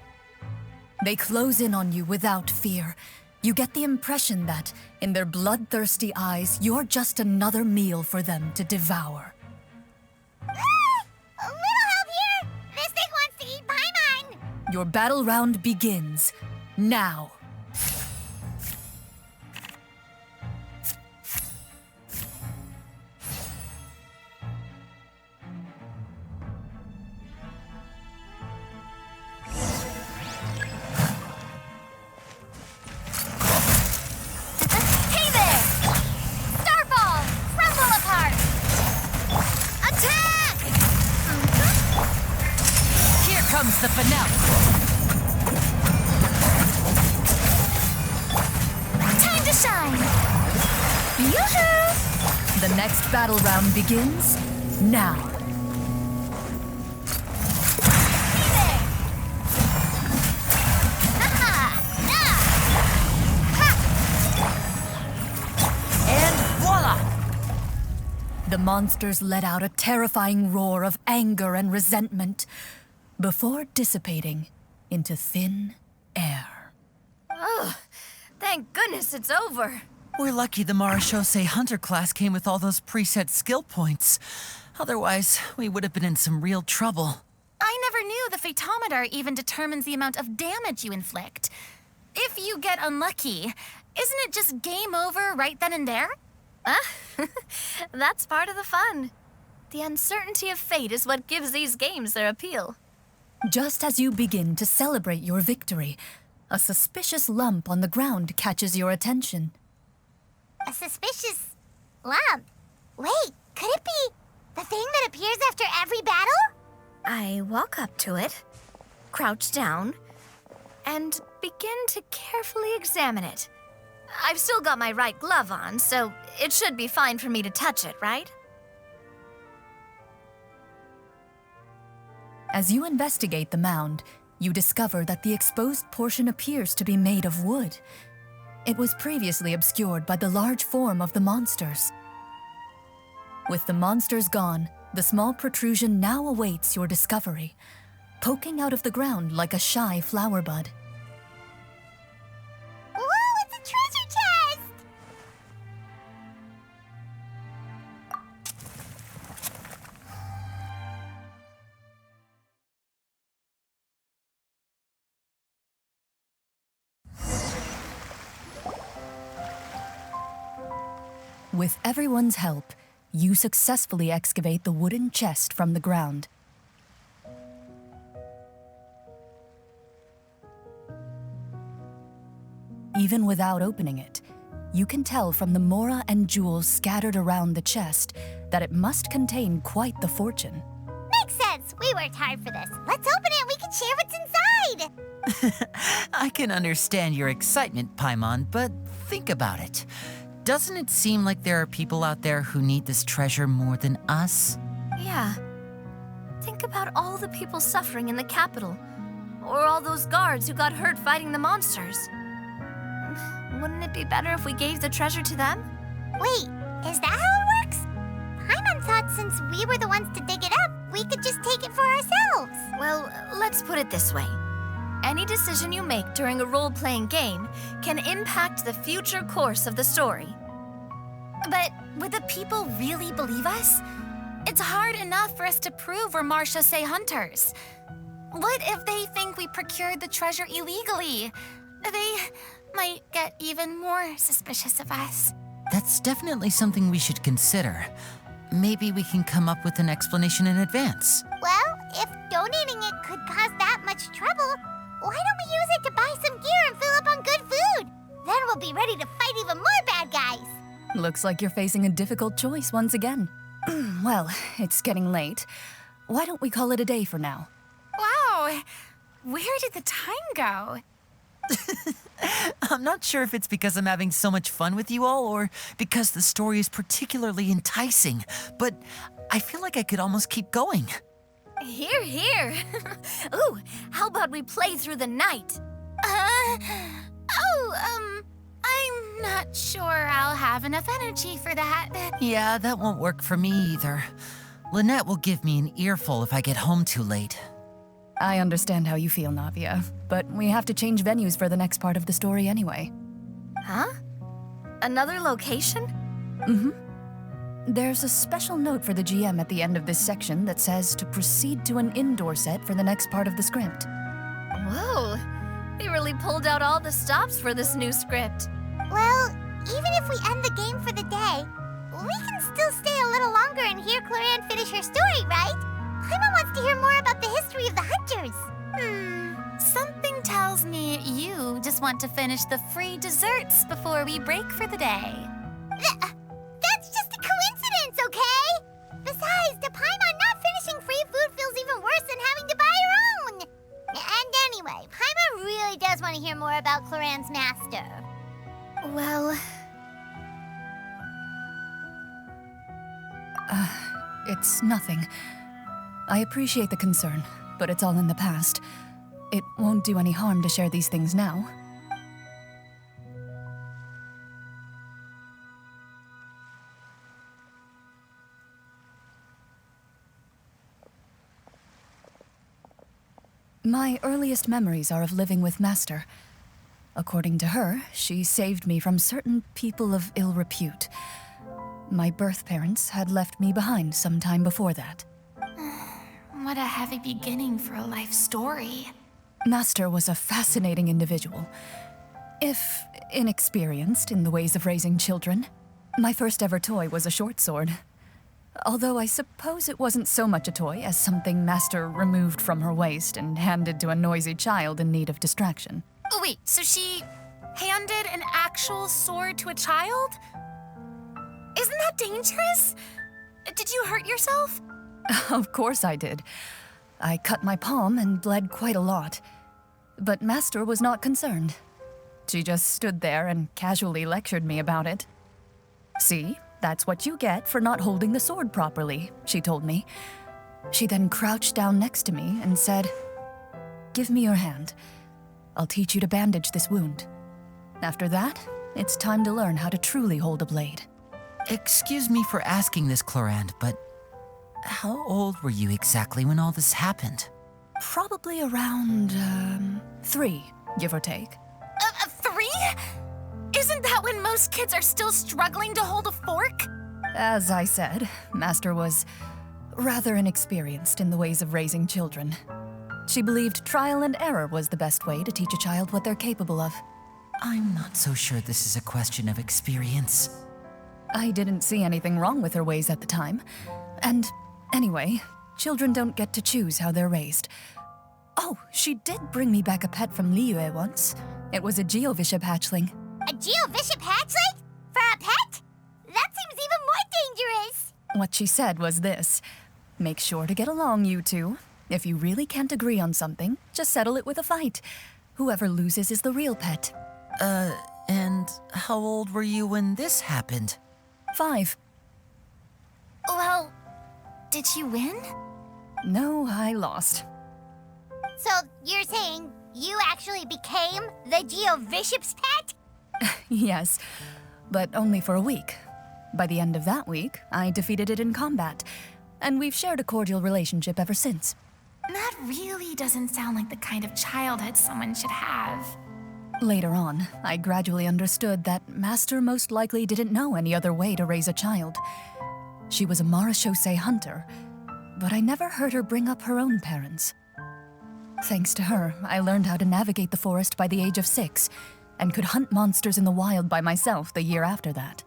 They close in on you without fear. You get the impression that, in their bloodthirsty eyes, you're just another meal for them to devour. A little help here. This thing wants to eat Paimon. Your battle round begins now. Hey there! Starball! Rumble apart! Attack! Here comes the finale. Time to shine! Yoo-hoo! The next battle round begins now. Hey there! And voila! The monsters let out a terrifying roar of anger and resentment. before dissipating into thin air. Oh, thank goodness it's over. We're lucky the Marashose Hunter class came with all those preset skill points. Otherwise, we would have been in some real trouble. I never knew the Fatometer even determines the amount of damage you inflict. If you get unlucky, isn't it just game over right then and there? That's part of the fun. The uncertainty of fate is what gives these games their appeal. Just as you begin to celebrate your victory, a suspicious lump on the ground catches your attention. A suspicious lump? Wait, could it be the thing that appears after every battle? I walk up to it, crouch down, and begin to carefully examine it. I've still got my right glove on, so it should be fine for me to touch it, right? As you investigate the mound, you discover that the exposed portion appears to be made of wood. It was previously obscured by the large form of the monsters. With the monsters gone, the small protrusion now awaits your discovery, poking out of the ground like a shy flower bud. Whoa, it's a treasure chest! With everyone's help, you successfully excavate the wooden chest from the ground. Even without opening it, you can tell from the mora and jewels scattered around the chest that it must contain quite the fortune. Makes sense. We worked hard for this. Let's open it and we can share what's inside. I can understand your excitement, Paimon, but think about it. Doesn't it seem like there are people out there who need this treasure more than us? Yeah. Think about all the people suffering in the capital, or all those guards who got hurt fighting the monsters. Wouldn't it be better if we gave the treasure to them? Wait, is that how it works? Paimon thought since we were the ones to dig it up, we could just take it for ourselves. Well, let's put it this way. Any decision you make during a role-playing game can impact the future course of the story. But would the people really believe us? It's hard enough for us to prove we're Marashose hunters. What if they think we procured the treasure illegally? They might get even more suspicious of us. That's definitely something we should consider. Maybe we can come up with an explanation in advance. Well, if donating it could cause that much trouble, why don't we use it to buy some gear and fill up on good food? Then we'll be ready to fight even more bad guys. Looks like you're facing a difficult choice once again. Well, it's getting late. Why don't we call it a day for now? Wow, where did the time go? I'm not sure if it's because I'm having so much fun with you all or because the story is particularly enticing, but I feel like I could almost keep going. Here, here. Ooh, how about we play through the night? I'm not sure I'll have enough energy for that. Yeah, that won't work for me either. Lynette will give me an earful if I get home too late. I understand how you feel, Navia, but we have to change venues for the next part of the story anyway. Huh? Another location? There's a special note for the GM at the end of this section that says to proceed to an indoor set for the next part of the script. Whoa, they really pulled out all the stops for this new script. Well, even if we end the game for the day, we can still stay a little longer and hear Clorinde finish her story, right? Paimon wants to hear more about the history of the hunters. Something tells me you just want to finish the free desserts before we break for the day. That's just a coincidence, okay? Besides, to Paimon, not finishing free food feels even worse than having to buy her own. And anyway, Paimon really does want to hear more about Clorinde's master. Well, It's nothing. I appreciate the concern, but it's all in the past. It won't do any harm to share these things now. My earliest memories are of living with Master. According to her, she saved me from certain people of ill repute. My birth parents had left me behind some time before that. What a heavy beginning for a life story. Master was a fascinating individual, if inexperienced in the ways of raising children. My first ever toy was a short sword. Although I suppose it wasn't so much a toy as something Master removed from her waist and handed to a noisy child in need of distraction. Oh, wait, so she handed an actual sword to a child? Isn't that dangerous? Did you hurt yourself? Of course I did. I cut my palm and bled quite a lot. But Master was not concerned. She just stood there and casually lectured me about it. See, that's what you get for not holding the sword properly, she told me. She then crouched down next to me and said, "Give me your hand. I'll teach you to bandage this wound. After that, it's time to learn how to truly hold a blade." Excuse me for asking this, Clorinde, but how old were you exactly when all this happened? Probably around, 3, give or take. 3? Isn't that when most kids are still struggling to hold a fork? As I said, Master was rather inexperienced in the ways of raising children. She believed trial and error was the best way to teach a child what they're capable of. I'm not so sure this is a question of experience. I didn't see anything wrong with her ways at the time. And anyway, children don't get to choose how they're raised. Oh, she did bring me back a pet from Liyue once. It was a Geovishap hatchling. A Geovishap hatchling? For a pet? That seems even more dangerous. What she said was this: make sure to get along, you two. If you really can't agree on something, just settle it with a fight. Whoever loses is the real pet. And how old were you when this happened? 5. Well, did you win? No, I lost. So you're saying you actually became the Geovishap's pet? Yes, but only for a week. By the end of that week, I defeated it in combat, and we've shared a cordial relationship ever since. That really doesn't sound like the kind of childhood someone should have. Later on, I gradually understood that Master most likely didn't know any other way to raise a child. She was a marechaussee hunter, but I never heard her bring up her own parents. Thanks to her, I learned how to navigate the forest by the age of 6, and could hunt monsters in the wild by myself the year after that.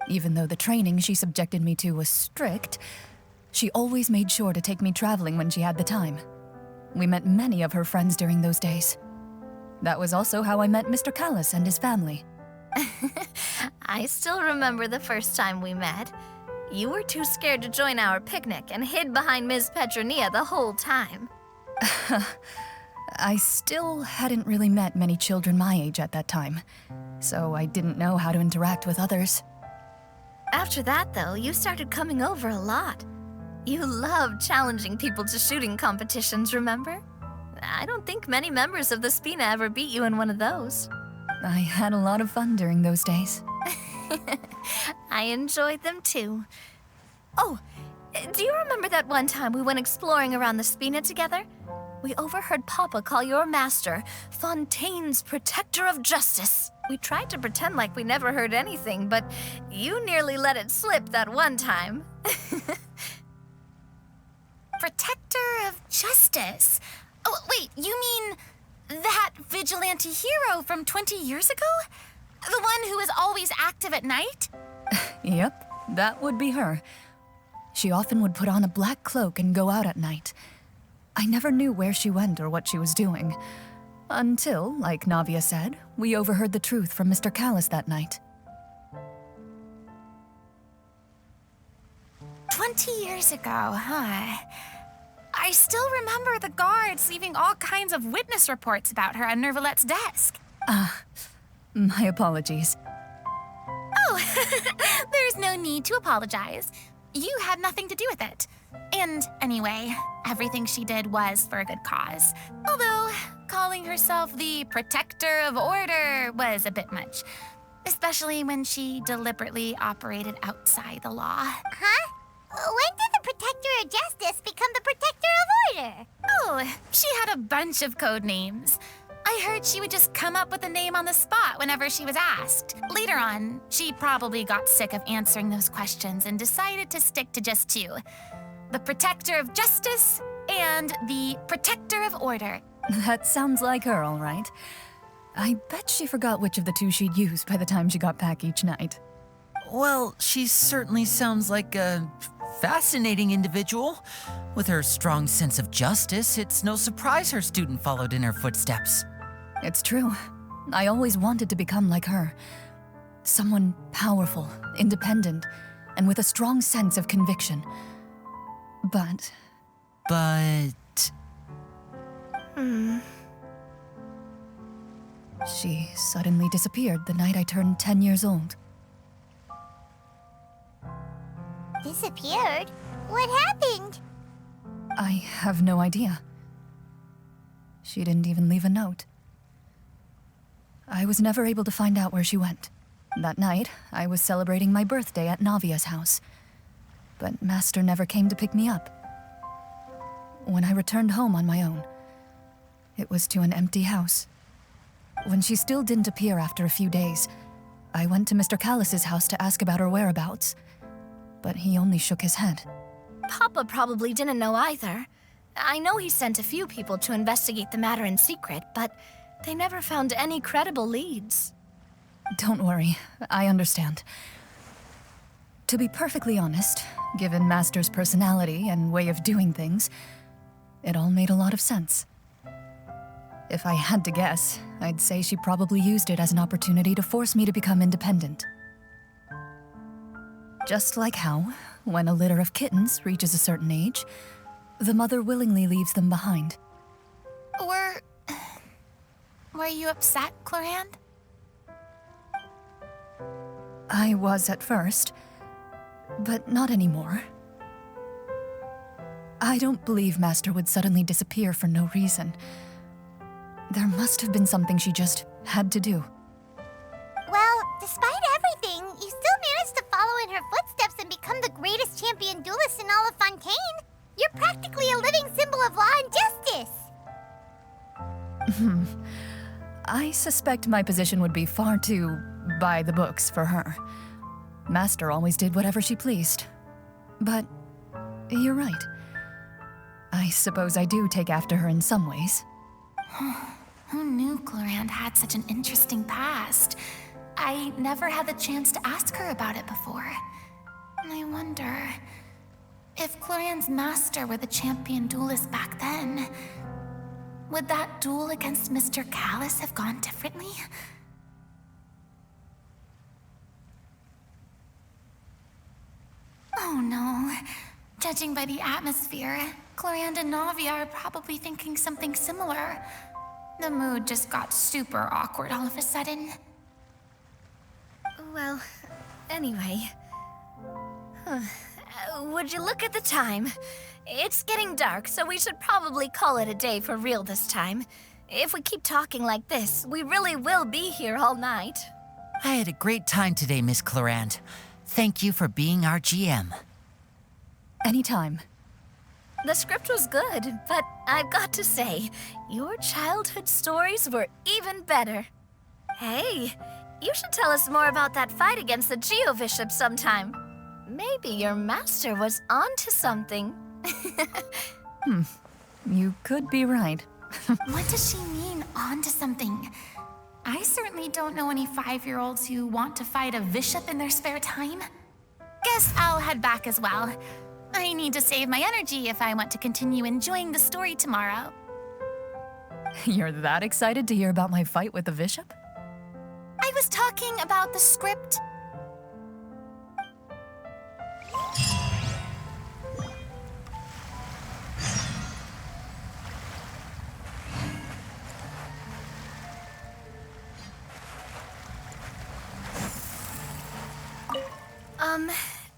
Even though the training she subjected me to was strict, she always made sure to take me traveling when she had the time. We met many of her friends during those days. That was also how I met Mr. Callis and his family. I still remember the first time we met. You were too scared to join our picnic and hid behind Ms. Petronia the whole time. I still hadn't really met many children my age at that time, so I didn't know how to interact with others. After that, though, you started coming over a lot. You loved challenging people to shooting competitions, remember? I don't think many members of the Spina ever beat you in one of those. I had a lot of fun during those days. I enjoyed them too. Oh, do you remember that one time we went exploring around the Spina together? We overheard Papa call your master Fontaine's Protector of Justice. We tried to pretend like we never heard anything, but you nearly let it slip that one time. Protector of Justice? Oh, wait, you mean that vigilante hero from 20 years ago? The one who is always active at night? Yep, that would be her. She often would put on a black cloak and go out at night. I never knew where she went or what she was doing. Until, like Navia said, we overheard the truth from Mr. Callis that night. 20 years ago, huh? I still remember the guards leaving all kinds of witness reports about her on Nervalette's desk. My apologies. Oh, there's no need to apologize. You had nothing to do with it. And anyway, everything she did was for a good cause. Although, calling herself the Protector of Order was a bit much. Especially when she deliberately operated outside the law. Huh? When did the Protector of Justice become the Protector of Order? Oh, she had a bunch of code names. I heard she would just come up with a name on the spot whenever she was asked. Later on, she probably got sick of answering those questions and decided to stick to just two. The Protector of Justice and the Protector of Order. That sounds like her, all right. I bet she forgot which of the two she'd use by the time she got back each night. Well, she certainly sounds like a fascinating individual. With her strong sense of justice, it's no surprise her student followed in her footsteps. It's true. I always wanted to become like her. Someone powerful, independent, and with a strong sense of conviction. But... She suddenly disappeared the night I turned 10 years old. Disappeared? What happened? I have no idea. She didn't even leave a note. I was never able to find out where she went. That night, I was celebrating my birthday at Navia's house. But Master never came to pick me up. When I returned home on my own, it was to an empty house. When she still didn't appear after a few days, I went to Mr. Callus's house to ask about her whereabouts. But he only shook his head. Papa probably didn't know either. I know he sent a few people to investigate the matter in secret, but they never found any credible leads. Don't worry, I understand. To be perfectly honest, given Master's personality and way of doing things, it all made a lot of sense. If I had to guess, I'd say she probably used it as an opportunity to force me to become independent. Just like how, when a litter of kittens reaches a certain age, the mother willingly leaves them behind. Were you upset, Clorinde? I was at first, but not anymore. I don't believe Master would suddenly disappear for no reason. There must have been something she just had to do. Well, despite everything, you still managed to follow in her footsteps and become the greatest champion duelist in all of Fontaine. You're practically a living symbol of law and justice. I suspect my position would be far too by the books for her. Master always did whatever she pleased. But you're right. I suppose I do take after her in some ways. Who knew Clorinde had such an interesting past? I never had the chance to ask her about it before. And I wonder, if Clorinde's master were the champion duelist back then, would that duel against Mr. Callus have gone differently? Oh no. Judging by the atmosphere, Clorinde and Navia are probably thinking something similar. The mood just got super awkward all of a sudden. Well, anyway. Would you look at the time? It's getting dark, so we should probably call it a day for real this time. If we keep talking like this, we really will be here all night. I had a great time today, Miss Clorinde. Thank you for being our GM. Anytime. The script was good, but I've got to say, your childhood stories were even better. Hey, you should tell us more about that fight against the Geovishop sometime. Maybe your master was onto something. You could be right. What does she mean, onto something? I certainly don't know any 5-year-olds who want to fight a bishop in their spare time. Guess I'll head back as well. I need to save my energy if I want to continue enjoying the story tomorrow. You're that excited to hear about my fight with the bishop? I was talking about the script.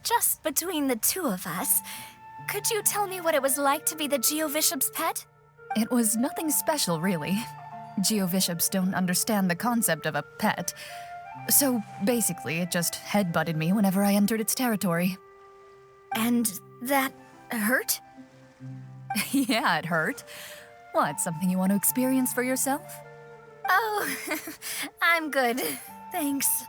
Just between the two of us, could you tell me what it was like to be the Geovishop's pet? It was nothing special, really. Geovishops don't understand the concept of a pet. So basically, it just headbutted me whenever I entered its territory. And that Hurt? Yeah, it hurt. What, something you want to experience for yourself? Oh, I'm good. Thanks.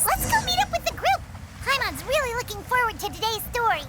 Let's go meet up with the group. Paimon's really looking forward to today's story.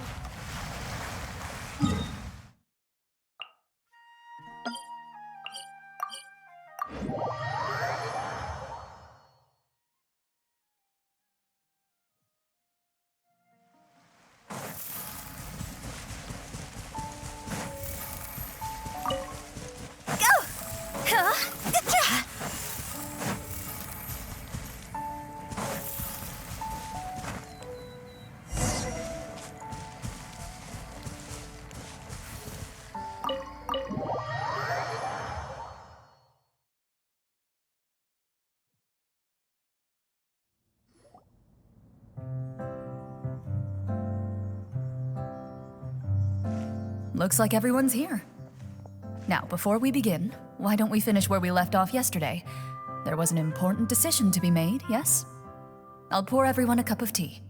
Looks like everyone's here. Now, before we begin, why don't we finish where we left off yesterday? There was an important decision to be made, yes? I'll pour everyone a cup of tea.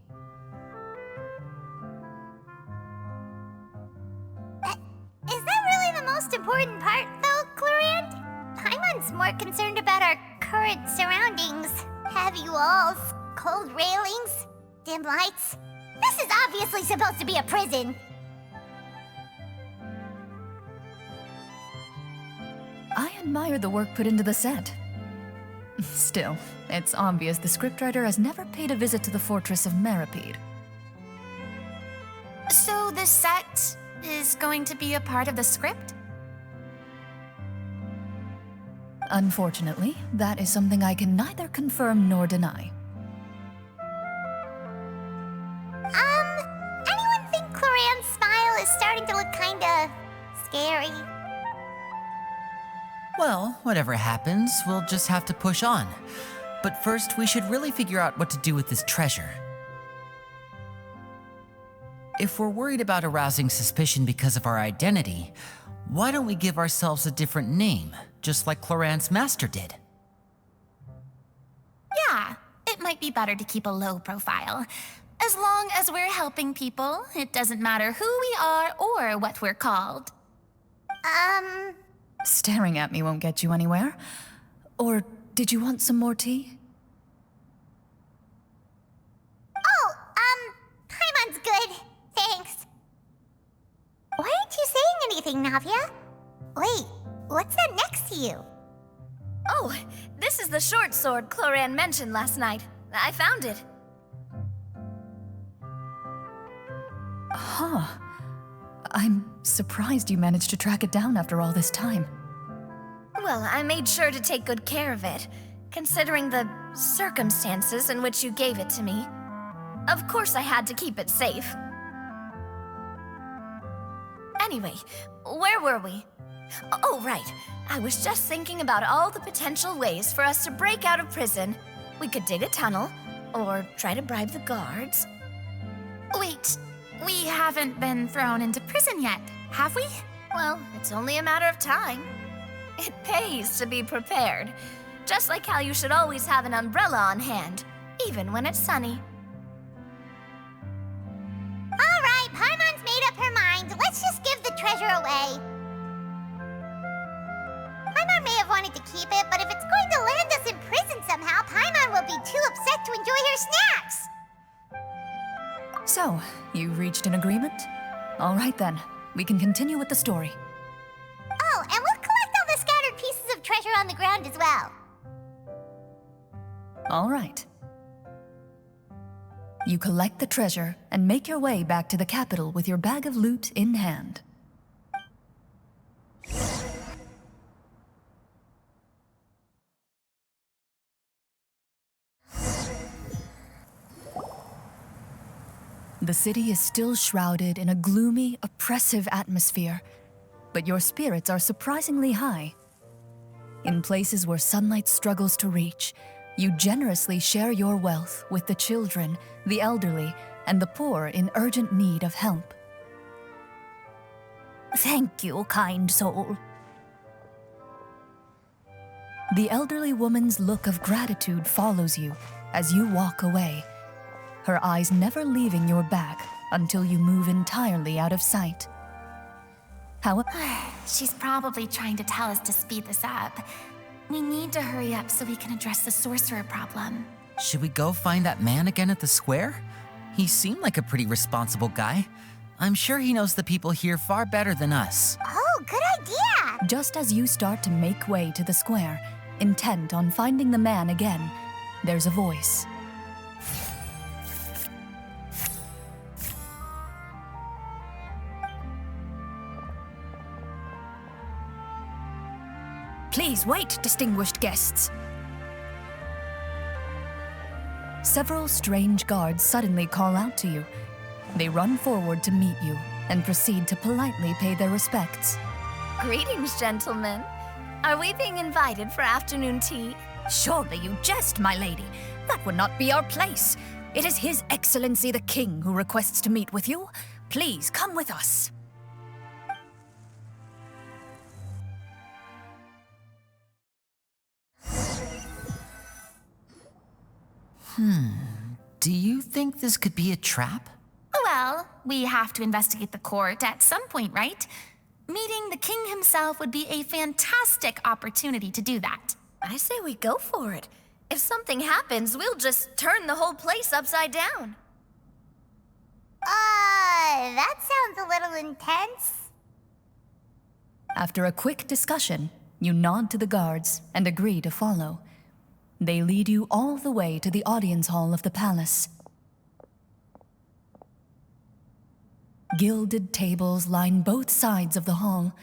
Is that really the most important part, though, Clorinde? Paimon's more concerned about our current surroundings. Heavy walls, cold railings, dim lights. This is obviously supposed to be a prison. I admire the work put into the set. Still, it's obvious the scriptwriter has never paid a visit to the fortress of Meripede. So the set is going to be a part of the script? Unfortunately, that is something I can neither confirm nor deny. Anyone think Clorinde's smile is starting to look kinda scary? Well, whatever happens, we'll just have to push on. But first, we should really figure out what to do with this treasure. If we're worried about arousing suspicion because of our identity, why don't we give ourselves a different name, just like Clorinde's master did? Yeah, it might be better to keep a low profile. As long as we're helping people, it doesn't matter who we are or what we're called. Staring at me won't get you anywhere. Or did you want some more tea? Oh, Paimon's good. Thanks. Why aren't you saying anything, Navia? Wait, what's that next to you? Oh, this is the short sword Clorinde mentioned last night. I found it. Huh. I'm surprised you managed to track it down after all this time. Well, I made sure to take good care of it, considering the circumstances in which you gave it to me. Of course I had to keep it safe. Anyway, where were we? Oh, right. I was just thinking about all the potential ways for us to break out of prison. We could dig a tunnel, or try to bribe the guards. Wait, we haven't been thrown into prison yet, have we? Well, it's only a matter of time. It pays to be prepared. Just like how you should always have an umbrella on hand, even when it's sunny. All right, Paimon's made up her mind. Let's just give the treasure away. Paimon may have wanted to keep it, but if it's going to land us in prison somehow, Paimon will be too upset to enjoy her snacks. So, you reached an agreement? All right then, we can continue with the story. Oh, and we'll collect all the scattered pieces of treasure on the ground as well. All right. You collect the treasure and make your way back to the capital with your bag of loot in hand. The city is still shrouded in a gloomy, oppressive atmosphere, but your spirits are surprisingly high. In places where sunlight struggles to reach, you generously share your wealth with the children, the elderly, and the poor in urgent need of help. Thank you, kind soul. The elderly woman's look of gratitude follows you as you walk away, her eyes never leaving your back until you move entirely out of sight. However, She's probably trying to tell us to speed this up. We need to hurry up so we can address the sorcerer problem. Should we go find that man again at the square? He seemed like a pretty responsible guy. I'm sure he knows the people here far better than us. Oh, good idea! just as you start to make way to the square, intent on finding the man again, there's a voice. Please wait, distinguished guests. Several strange guards suddenly call out to you. They run forward to meet you and proceed to politely pay their respects. Greetings, gentlemen. Are we being invited for afternoon tea? Surely you jest, my lady. That would not be our place. It is His Excellency the King who requests to meet with you. Please come with us. Do you think this could be a trap? Well, we have to investigate the court at some point, right? Meeting the king himself would be a fantastic opportunity to do that. I say we go for it. If something happens, we'll just turn the whole place upside down. That sounds a little intense. After a quick discussion, you nod to the guards and agree to follow. They lead you all the way to the audience hall of the palace. Gilded tables line both sides of the hall.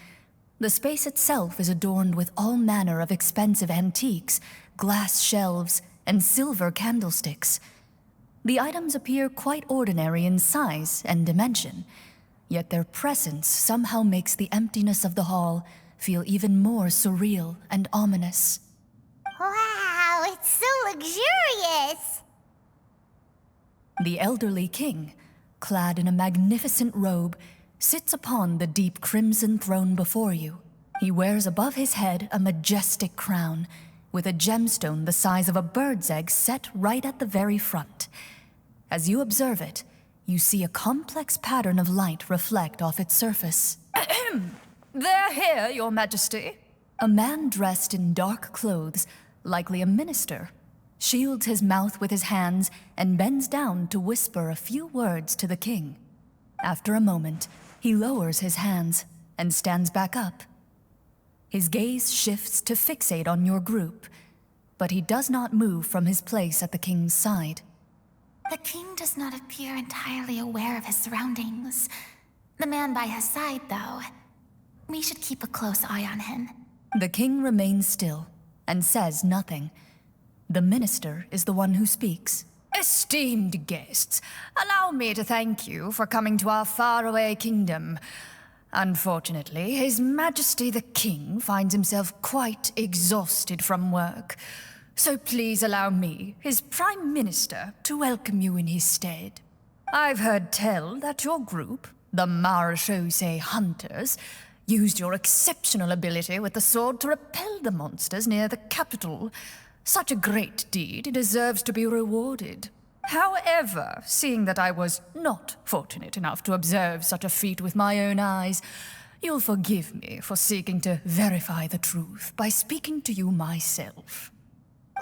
The space itself is adorned with all manner of expensive antiques, glass shelves, and silver candlesticks. The items appear quite ordinary in size and dimension, yet their presence somehow makes the emptiness of the hall feel even more surreal and ominous. Wow, it's so luxurious! The elderly king, clad in a magnificent robe, sits upon the deep crimson throne before you. He wears above his head a majestic crown, with a gemstone the size of a bird's egg set right at the very front. As you observe it, you see a complex pattern of light reflect off its surface. They're here, Your Majesty. A man dressed in dark clothes, likely a minister, shields his mouth with his hands and bends down to whisper a few words to the king. After a moment, he lowers his hands and stands back up. His gaze shifts to fixate on your group, but he does not move from his place at the king's side. The king does not appear entirely aware of his surroundings. The man by his side, though, we should keep a close eye on him. The king remains still and says nothing. The minister is the one who speaks. Esteemed guests, allow me to thank you for coming to our faraway kingdom. Unfortunately, His Majesty the King finds himself quite exhausted from work. So please allow me, his Prime Minister, to welcome you in his stead. I've heard tell that your group, the Marechaussee Hunters, used your exceptional ability with the sword to repel the monsters near the capital. Such a great deed deserves to be rewarded. However, seeing that I was not fortunate enough to observe such a feat with my own eyes, you'll forgive me for seeking to verify the truth by speaking to you myself.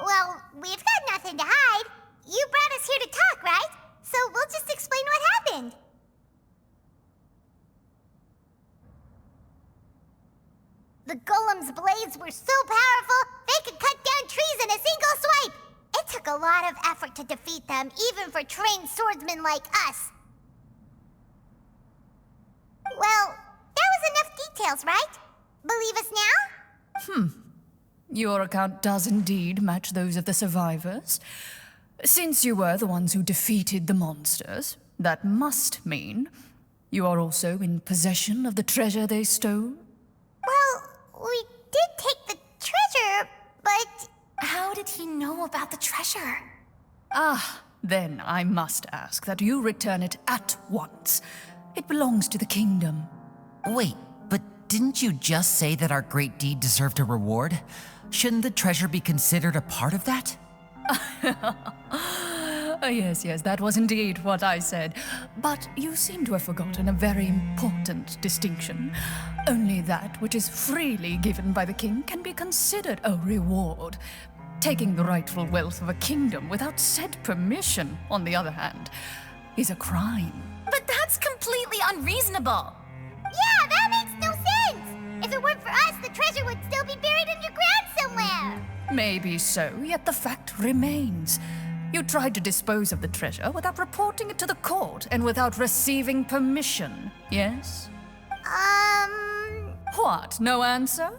Well, we've got nothing to hide. You brought us here to talk, right? So we'll just explain what happened. The golem's blades were so powerful, they could cut down trees in a single swipe. It took a lot of effort to defeat them, even for trained swordsmen like us. Well, that was enough details, right? Believe us now? Your account does indeed match those of the survivors. Since you were the ones who defeated the monsters, that must mean you are also in possession of the treasure they stole? Well, we did take the treasure, but... How did he know about the treasure? Then I must ask that you return it at once. It belongs to the kingdom. Wait, but didn't you just say that our great deed deserved a reward? Shouldn't the treasure be considered a part of that? Yes, that was indeed what I said. But you seem to have forgotten a very important distinction. Only that which is freely given by the king can be considered a reward. Taking the rightful wealth of a kingdom without said permission, on the other hand, is a crime. But that's completely unreasonable. Yeah, that makes no sense! If it weren't for us, the treasure would still be buried underground somewhere! Maybe so, yet the fact remains. You tried to dispose of the treasure without reporting it to the court and without receiving permission, yes? What, no answer?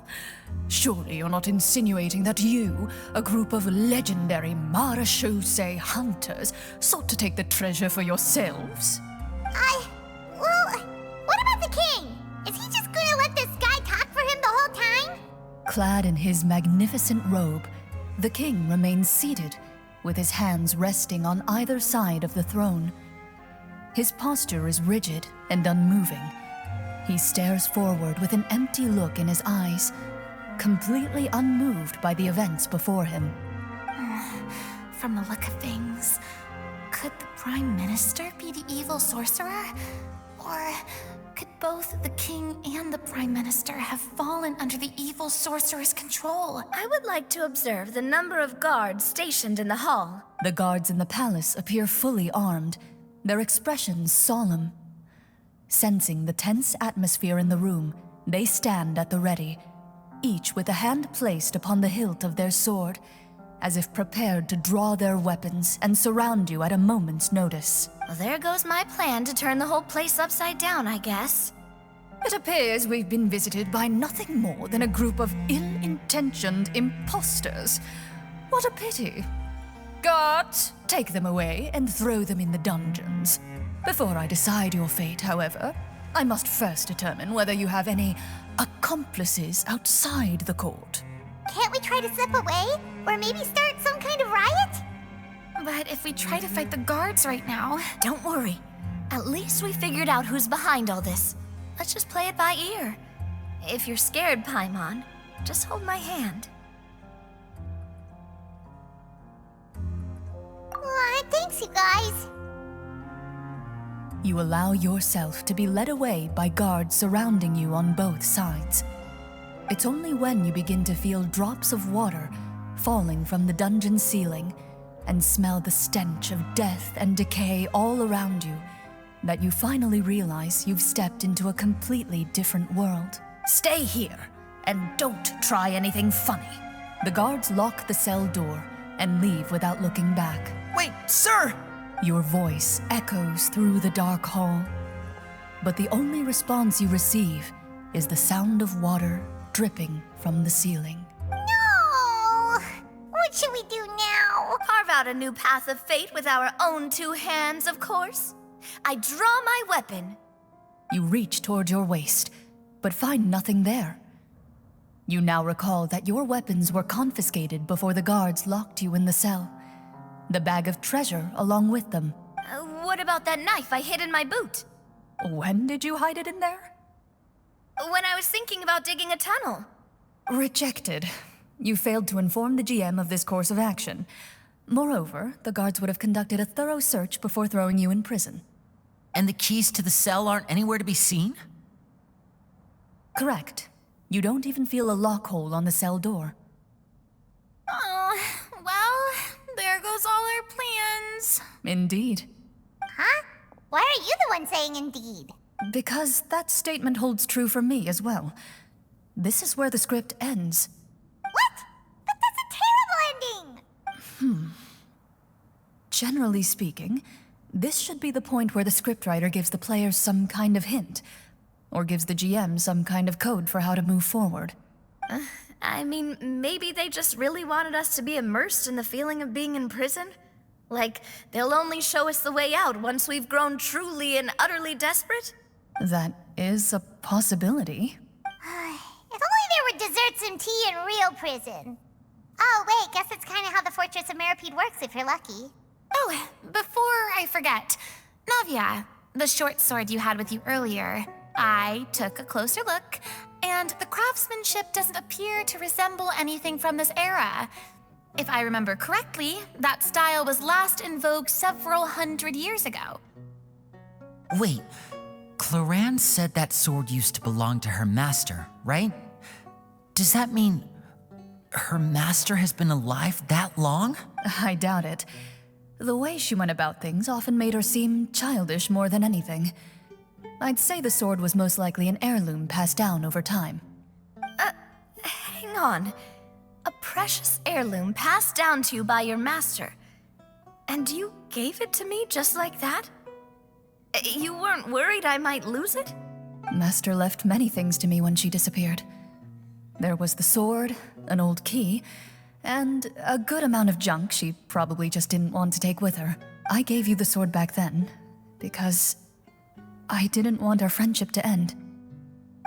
Surely you're not insinuating that you, a group of legendary marechaussee hunters, sought to take the treasure for yourselves? Well, what about the king? Is he just gonna let this guy talk for him the whole time? Clad in his magnificent robe, the king remains seated, with his hands resting on either side of the throne. His posture is rigid and unmoving. He stares forward with an empty look in his eyes, completely unmoved by the events before him. From the look of things, could the Prime Minister be the evil sorcerer? Or could both the king and the Prime Minister have fallen under the evil sorcerer's control? I would like to observe the number of guards stationed in the hall. The guards in the palace appear fully armed, their expressions solemn. Sensing the tense atmosphere in the room, they stand at the ready, each with a hand placed upon the hilt of their sword, as if prepared to draw their weapons and surround you at a moment's notice. Well, there goes my plan to turn the whole place upside down, I guess. It appears we've been visited by nothing more than a group of ill-intentioned imposters. What a pity. Guards, take them away and throw them in the dungeons. Before I decide your fate, however, I must first determine whether you have any accomplices outside the court. Can't we try to slip away? Or maybe start some kind of riot? But if we try to fight the guards right now... Don't worry. At least we figured out who's behind all this. Let's just play it by ear. If you're scared, Paimon, just hold my hand. Thanks, you guys. You allow yourself to be led away by guards surrounding you on both sides. It's only when you begin to feel drops of water falling from the dungeon ceiling and smell the stench of death and decay all around you that you finally realize you've stepped into a completely different world. Stay here and don't try anything funny. The guards lock the cell door and leave without looking back. Wait, sir! Your voice echoes through the dark hall, but the only response you receive is the sound of water dripping from the ceiling. No! What should we do now? Carve out a new path of fate with our own two hands, of course. I draw my weapon. You reach toward your waist, but find nothing there. You now recall that your weapons were confiscated before the guards locked you in the cell. The bag of treasure along with them. What about that knife I hid in my boot? When did you hide it in there? When I was thinking about digging a tunnel. Rejected. You failed to inform the GM of this course of action. Moreover, the guards would have conducted a thorough search before throwing you in prison. And the keys to the cell aren't anywhere to be seen? Correct. You don't even feel a lock hole on the cell door. Oh, well, there goes all our plans. Indeed. Huh? Why are you the one saying indeed? Because that statement holds true for me as well. This is where the script ends. What? But that's a terrible ending! Generally speaking, this should be the point where the scriptwriter gives the players some kind of hint, or gives the GM some kind of code for how to move forward. I mean, maybe they just really wanted us to be immersed in the feeling of being in prison? Like, they'll only show us the way out once we've grown truly and utterly desperate? That is a possibility. If only there were desserts and tea in real prison. Oh, wait, guess it's kind of how the Fortress of Meripede works if you're lucky. Oh, before I forget, Navia, the short sword you had with you earlier, I took a closer look, and the craftsmanship doesn't appear to resemble anything from this era. If I remember correctly, that style was last in vogue several hundred years ago. Wait, Clorinde said that sword used to belong to her master, right? Does that mean her master has been alive that long? I doubt it. The way she went about things often made her seem childish more than anything. I'd say the sword was most likely an heirloom passed down over time. Hang on. A precious heirloom passed down to you by your master. And you gave it to me just like that? You weren't worried I might lose it? Master left many things to me when she disappeared. There was the sword, an old key, and a good amount of junk she probably just didn't want to take with her. I gave you the sword back then because I didn't want our friendship to end.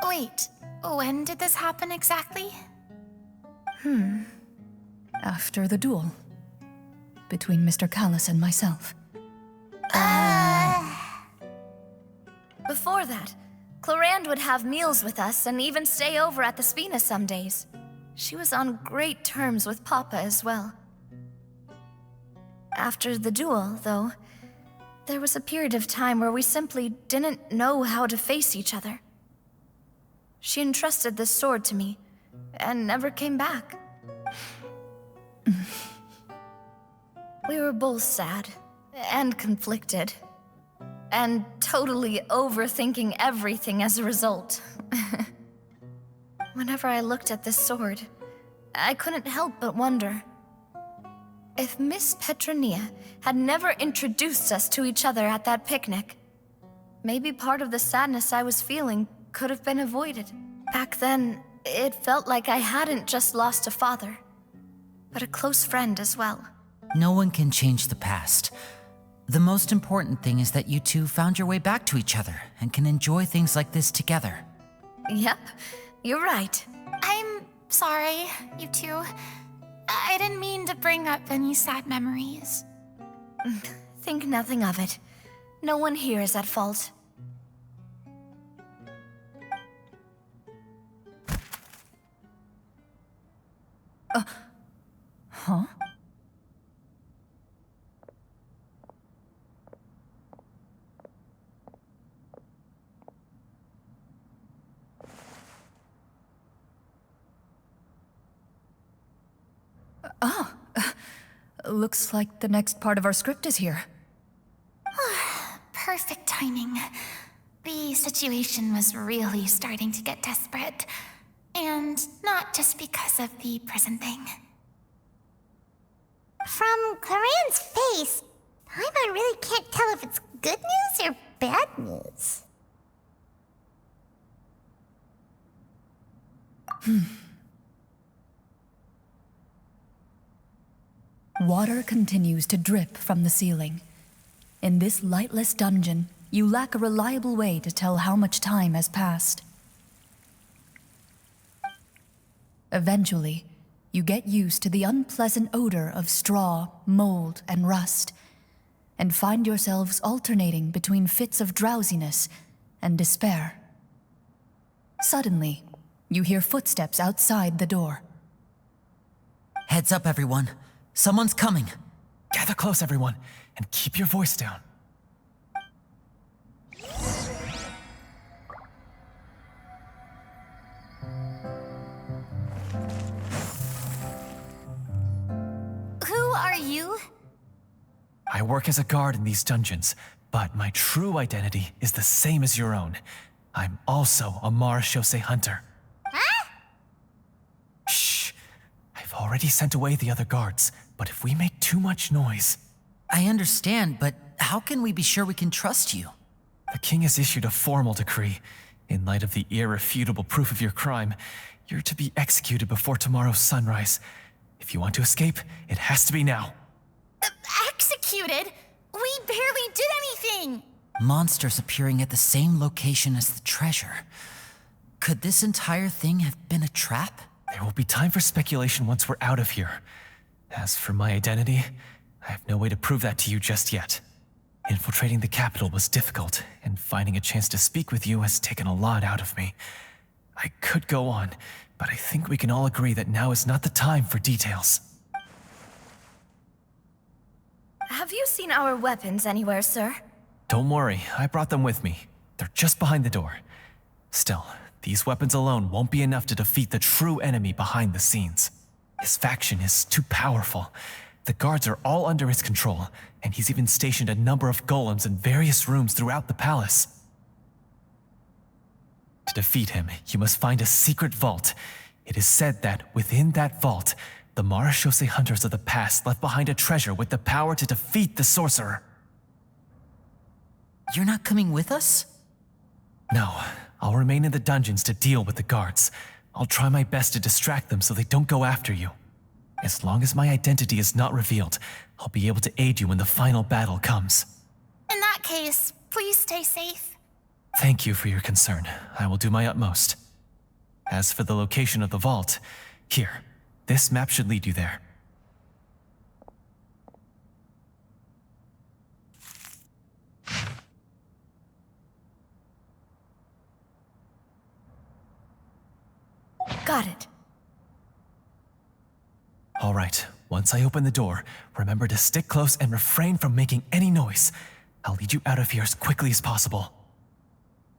Wait, when did this happen exactly? After the duel between Mr. Callis and myself. Before that, Clorinde would have meals with us and even stay over at the Spina some days. She was on great terms with Papa as well. After the duel, though, there was a period of time where we simply didn't know how to face each other. She entrusted this sword to me and never came back. We were both sad and conflicted, and totally overthinking everything as a result. Whenever I looked at this sword, I couldn't help but wonder if Miss Petronia had never introduced us to each other at that picnic. Maybe part of the sadness I was feeling could have been avoided. Back then, it felt like I hadn't just lost a father, but a close friend as well. No one can change the past. The most important thing is that you two found your way back to each other and can enjoy things like this together. Yep, you're right. I'm sorry, you two. I didn't mean to bring up any sad memories. Think nothing of it. No one here is at fault. Huh? Looks like the next part of our script is here. Perfect timing. The situation was really starting to get desperate. And not just because of the prison thing. From Clorinde's face, I really can't tell if it's good news or bad news. Water continues to drip from the ceiling. In this lightless dungeon, you lack a reliable way to tell how much time has passed. Eventually, you get used to the unpleasant odor of straw, mold, and rust, and find yourselves alternating between fits of drowsiness and despair. Suddenly, you hear footsteps outside the door. Heads up, everyone. Someone's coming. Gather close, everyone, and keep your voice down. Who are you? I work as a guard in these dungeons, but my true identity is the same as your own. I'm also a marechaussee hunter. Huh? Shh! I've already sent away the other guards, but if we make too much noise... I understand, but how can we be sure we can trust you? The king has issued a formal decree. In light of the irrefutable proof of your crime, you're to be executed before tomorrow's sunrise. If you want to escape, it has to be now. Executed? We barely did anything! Monsters appearing at the same location as the treasure. Could this entire thing have been a trap? There will be time for speculation once we're out of here. As for my identity, I have no way to prove that to you just yet. Infiltrating the capital was difficult, and finding a chance to speak with you has taken a lot out of me. I could go on, but I think we can all agree that now is not the time for details. Have you seen our weapons anywhere, sir? Don't worry, I brought them with me. They're just behind the door. Still, these weapons alone won't be enough to defeat the true enemy behind the scenes. His faction is too powerful. The guards are all under his control, and he's even stationed a number of golems in various rooms throughout the palace. To defeat him, you must find a secret vault. It is said that within that vault, the Marachose hunters of the past left behind a treasure with the power to defeat the sorcerer. You're not coming with us? No, I'll remain in the dungeons to deal with the guards. I'll try my best to distract them so they don't go after you. As long as my identity is not revealed, I'll be able to aid you when the final battle comes. In that case, please stay safe. Thank you for your concern. I will do my utmost. As for the location of the vault, here, this map should lead you there. Got it. All right, once I open the door, remember to stick close and refrain from making any noise. I'll lead you out of here as quickly as possible.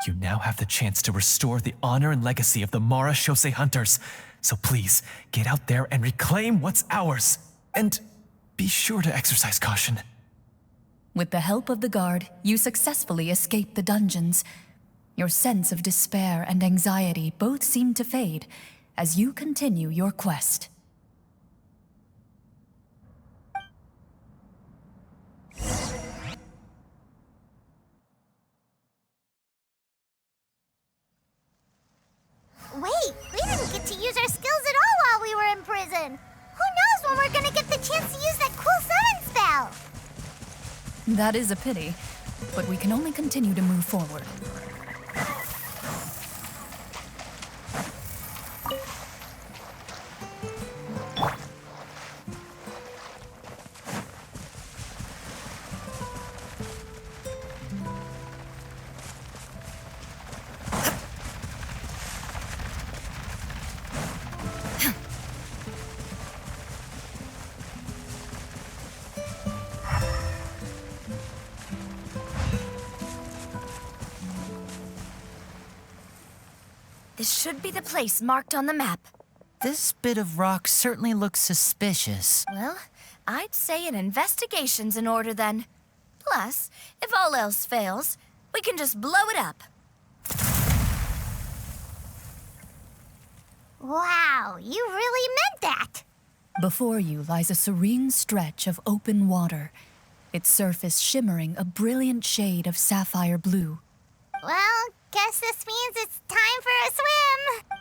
You now have the chance to restore the honor and legacy of the Marachose hunters. So please, get out there and reclaim what's ours. And be sure to exercise caution. With the help of the guard, you successfully escape the dungeons. Your sense of despair and anxiety both seem to fade as you continue your quest. Wait, we didn't get to use our skills at all while we were in prison. Who knows when we're gonna get the chance to use that cool summon spell? That is a pity, but we can only continue to move forward. This should be the place marked on the map. This bit of rock certainly looks suspicious. Well, I'd say an investigation's in order then. Plus, if all else fails, we can just blow it up. Wow, you really meant that. Before you lies a serene stretch of open water, its surface shimmering a brilliant shade of sapphire blue. Well, guess this means it's time for a swim.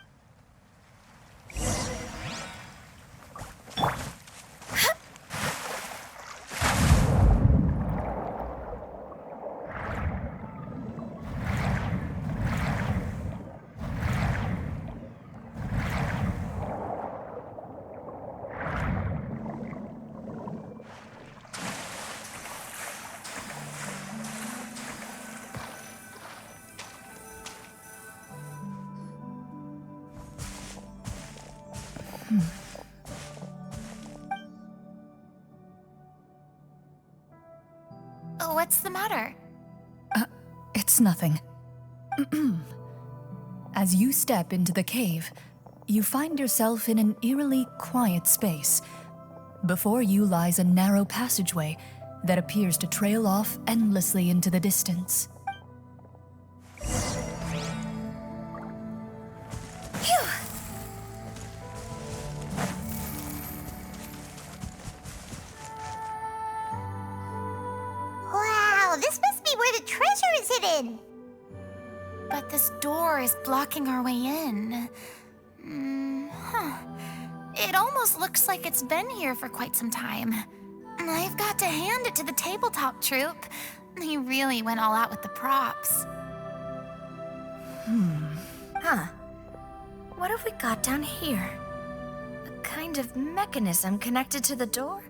Oh, what's the matter? It's nothing. As you step into the cave, you find yourself in an eerily quiet space. Before you lies a narrow passageway that appears to trail off endlessly into the distance. Wow, this must be where the treasure is hidden. But this door is blocking our way in. It almost looks like it's been here for quite some time. I've got to hand it to the tabletop troupe. They really went all out with the props. Huh. What have we got down here? A kind of mechanism connected to the door?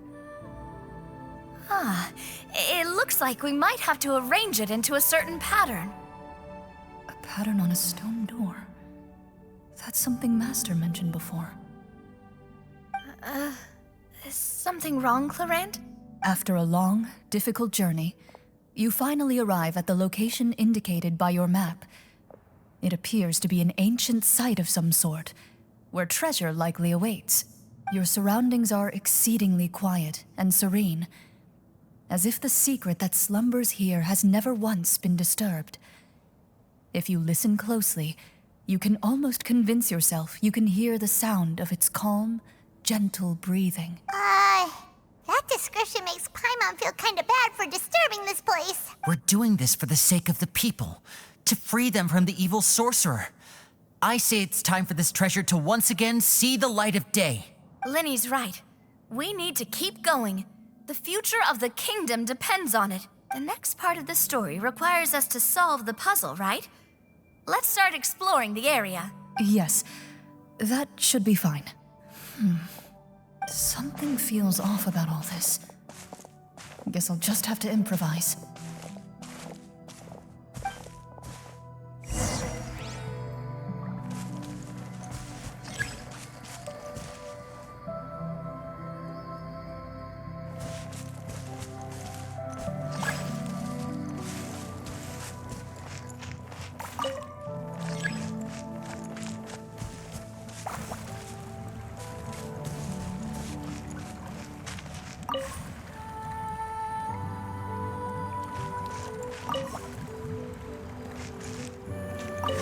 Ah, it looks like we might have to arrange it into a certain pattern. A pattern on a stone door. That's something Master mentioned before. Is something wrong, Clorinde? After a long, difficult journey, you finally arrive at the location indicated by your map. It appears to be an ancient site of some sort, where treasure likely awaits. Your surroundings are exceedingly quiet and serene, as if the secret that slumbers here has never once been disturbed. If you listen closely, you can almost convince yourself you can hear the sound of its calm, gentle breathing. That description makes Paimon feel kinda bad for disturbing this place. We're doing this for the sake of the people, to free them from the evil sorcerer. I say it's time for this treasure to once again see the light of day. Linny's right. We need to keep going. The future of the kingdom depends on it. The next part of the story requires us to solve the puzzle, right? Let's start exploring the area. Yes, that should be fine. Something feels off about all this. Guess I'll just have to improvise.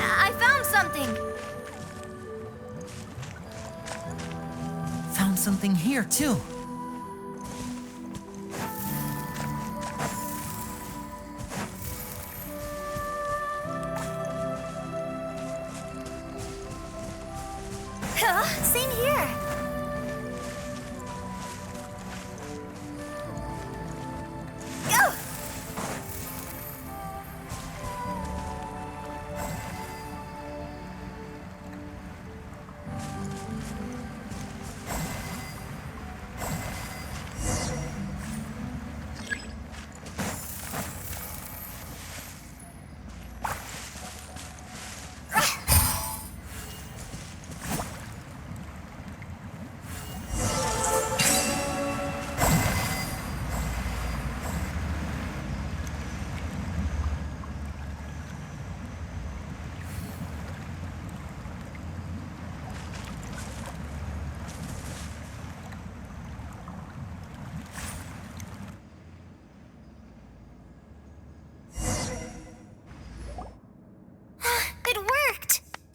I found something! Found something here, too. Same here. Go!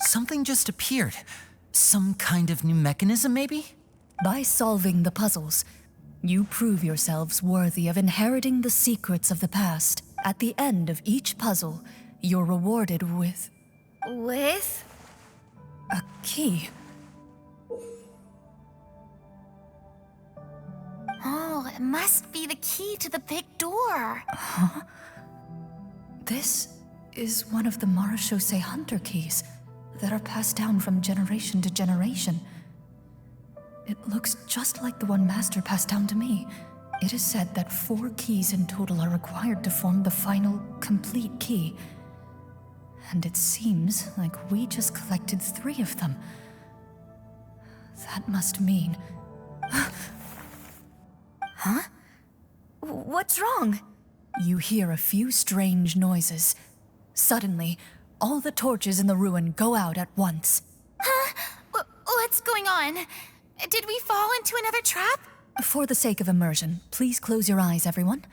Something just appeared. Some kind of new mechanism, maybe? By solving the puzzles, you prove yourselves worthy of inheriting the secrets of the past. At the end of each puzzle, you're rewarded with With? a key. Oh, it must be the key to the big door. This is one of the Marechaussee Hunter keys that are passed down from generation to generation. It looks just like the one Master passed down to me. It is said that 4 keys in total are required to form the final, complete key. And it seems like we just collected 3 of them. That must mean... Huh? What's wrong? You hear a few strange noises. Suddenly, all the torches in the ruin go out at once. Huh? What's going on? Did we fall into another trap? For the sake of immersion, please close your eyes, everyone.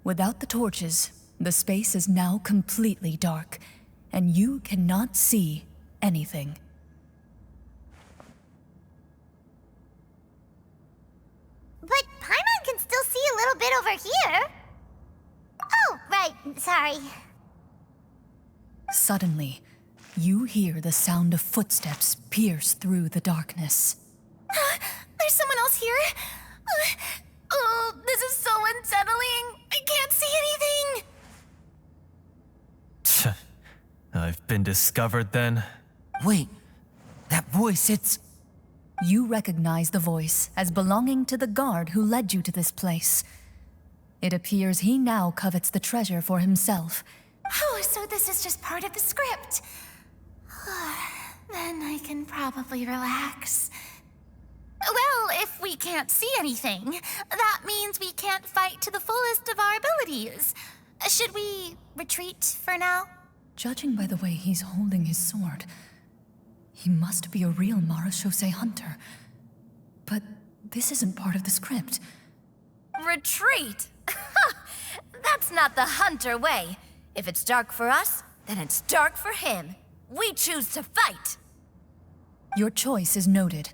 Without the torches, the space is now completely dark, and you cannot see anything. But Paimon can still see a little bit over here. Oh, right, sorry. Suddenly, you hear the sound of footsteps pierce through the darkness. There's someone else here? Oh, this is so unsettling. I can't see anything. I've been discovered then. Wait, that voice, it's... You recognize the voice as belonging to the guard who led you to this place. It appears he now covets the treasure for himself, Oh, so this is just part of the script. Then I can probably relax. Well, if we can't see anything, that means we can't fight to the fullest of our abilities. Should we retreat for now? Judging by the way he's holding his sword, he must be a real Marashose hunter. But this isn't part of the script. Retreat? That's not the hunter way. If it's dark for us, then it's dark for him. We choose to fight. Your choice is noted.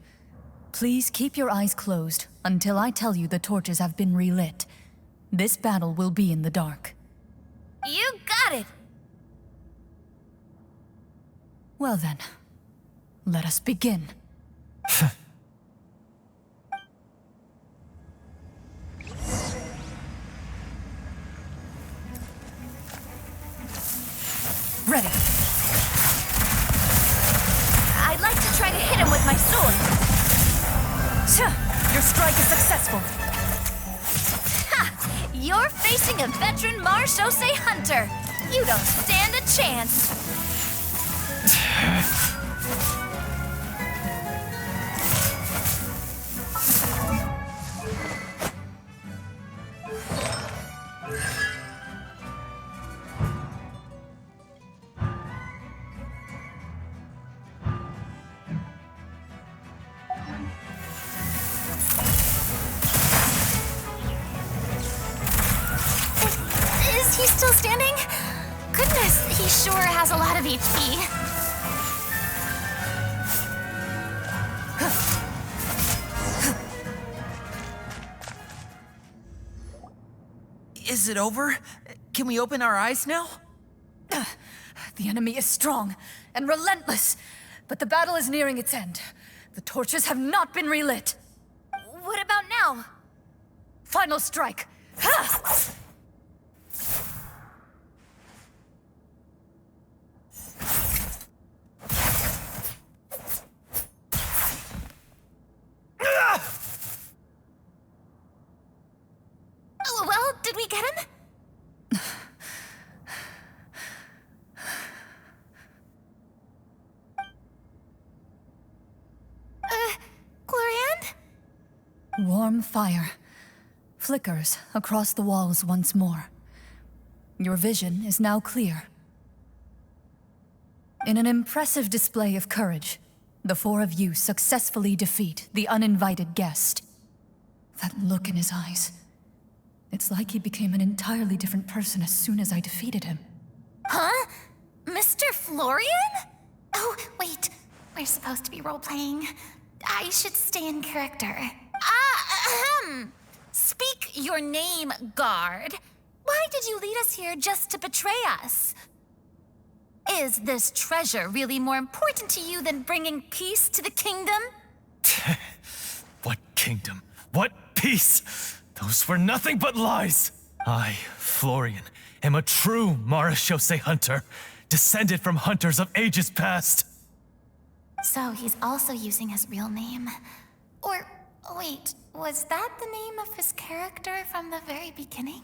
Please keep your eyes closed until I tell you the torches have been relit. This battle will be in the dark. You got it! Well then, let us begin. Ready. I'd like to try to hit him with my sword. Your strike is successful. Ha! You're facing a veteran Marashose hunter. You don't stand a chance. Is he still standing? Goodness, he sure has a lot of HP. Is it over? Can we open our eyes now? The enemy is strong and relentless, but the battle is nearing its end. The torches have not been relit. What about now? Final strike. Ha! Well, did we get him? Clorinde? Warm fire flickers across the walls once more. Your vision is now clear. In an impressive display of courage, the four of you successfully defeat the uninvited guest. That look in his eyes. It's like he became an entirely different person as soon as I defeated him. Huh? Mr. Florian? Oh, wait. We're supposed to be role-playing. I should stay in character. Speak your name, guard. Why did you lead us here just to betray us? Is this treasure really more important to you than bringing peace to the kingdom? What kingdom? What peace? Those were nothing but lies! I, Florian, am a true Marashose hunter, descended from hunters of ages past. So he's also using his real name. Or, wait, was that the name of his character from the very beginning?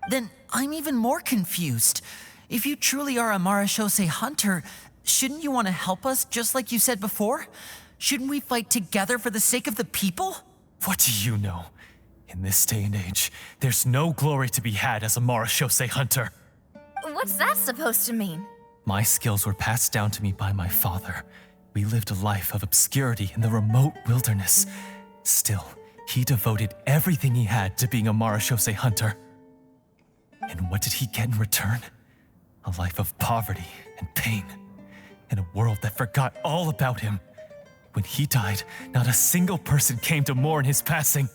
Then I'm even more confused. If you truly are a Marashose hunter, shouldn't you want to help us just like you said before? Shouldn't we fight together for the sake of the people? What do you know? In this day and age, there's no glory to be had as a Marashose hunter. What's that supposed to mean? My skills were passed down to me by my father. We lived a life of obscurity in the remote wilderness. Still, he devoted everything he had to being a Marashose hunter. And what did he get in return? A life of poverty and pain, in a world that forgot all about him. When he died, not a single person came to mourn his passing.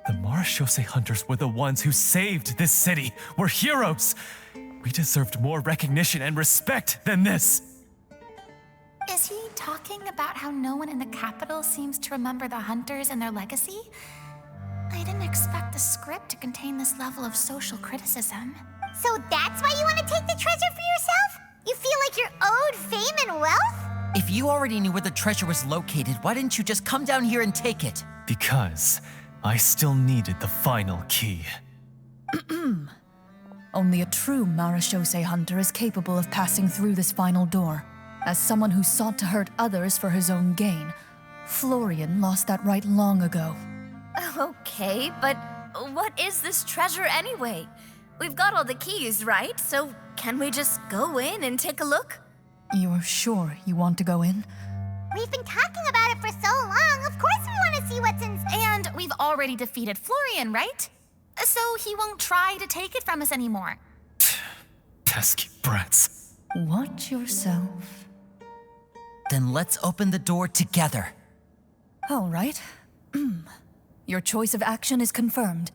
The Marashose hunters were the ones who saved this city. We're heroes. We deserved more recognition and respect than this. Is he talking about how no one in the capital seems to remember the hunters and their legacy? I didn't expect the script to contain this level of social criticism. So that's why you want to take the treasure for yourself? You feel like you're owed fame and wealth? If you already knew where the treasure was located, why didn't you just come down here and take it? Because I still needed the final key. Only a true Marashose hunter is capable of passing through this final door. As someone who sought to hurt others for his own gain, Florian lost that right long ago. Okay, but what is this treasure anyway? We've got all the keys, right? So can we just go in and take a look? You're sure you want to go in? We've been talking about it for so long. Of course we want to see what's in. And we've already defeated Florian, right? So he won't try to take it from us anymore. Pesky brats. Watch yourself. Then let's open the door together. All right. Your choice of action is confirmed.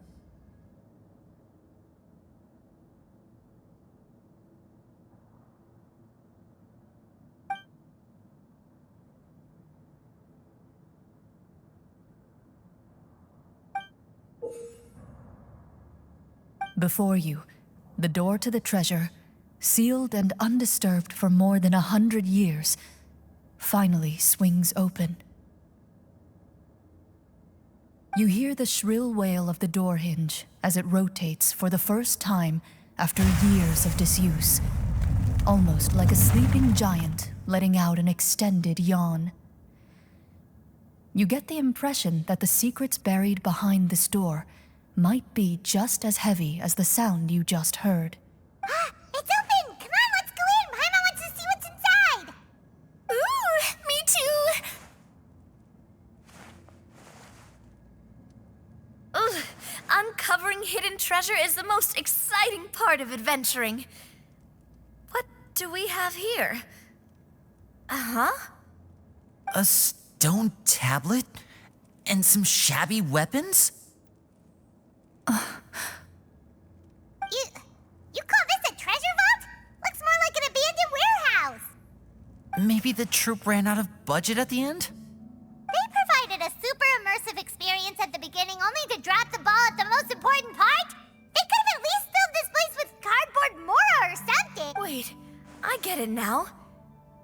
Before you, the door to the treasure, sealed and undisturbed for more than 100 years, finally swings open. You hear the shrill wail of the door hinge as it rotates for the first time after years of disuse, almost like a sleeping giant letting out an extended yawn. You get the impression that the secrets buried behind this door might be just as heavy as the sound you just heard. It's open! Come on, let's go in! Paimon wants to see what's inside! Ooh, me too! Ugh, uncovering hidden treasure is the most exciting part of adventuring. What do we have here? Uh-huh. A stone tablet? And some shabby weapons? You call this a treasure vault? Looks more like an abandoned warehouse. Maybe the troupe ran out of budget at the end? They provided a super immersive experience at the beginning only to drop the ball at the most important part. They could have at least filled this place with cardboard Mora or something. Wait, I get it now.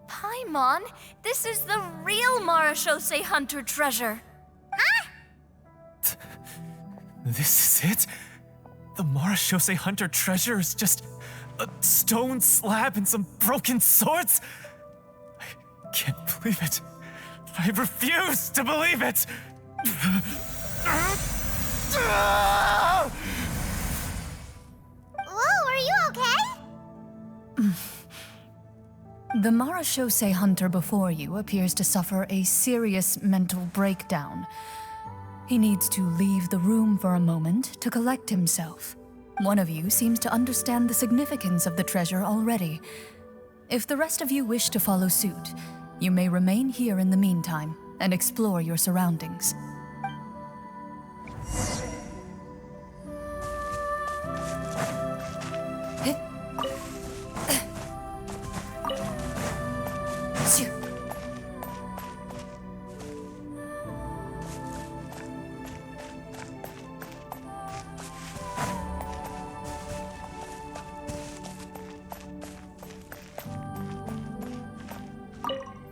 Paimon, this is the real Marashose hunter treasure. Huh? This is it? The Marashose hunter treasure is just a stone slab and some broken swords? I can't believe it. I refuse to believe it! Whoa, are you okay? The Marashose hunter before you appears to suffer a serious mental breakdown. He needs to leave the room for a moment to collect himself. One of you seems to understand the significance of the treasure already. If the rest of you wish to follow suit, you may remain here in the meantime and explore your surroundings.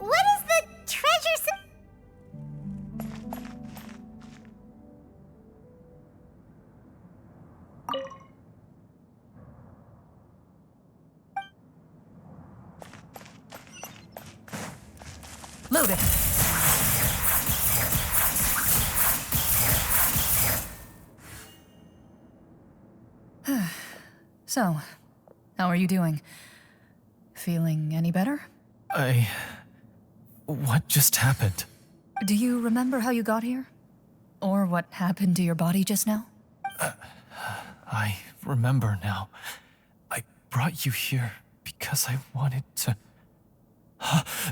What is the treasure Load it! So, how are you doing? Feeling any better? What just happened? Do you remember how you got here? Or what happened to your body just now? I remember now. I brought you here because I wanted to...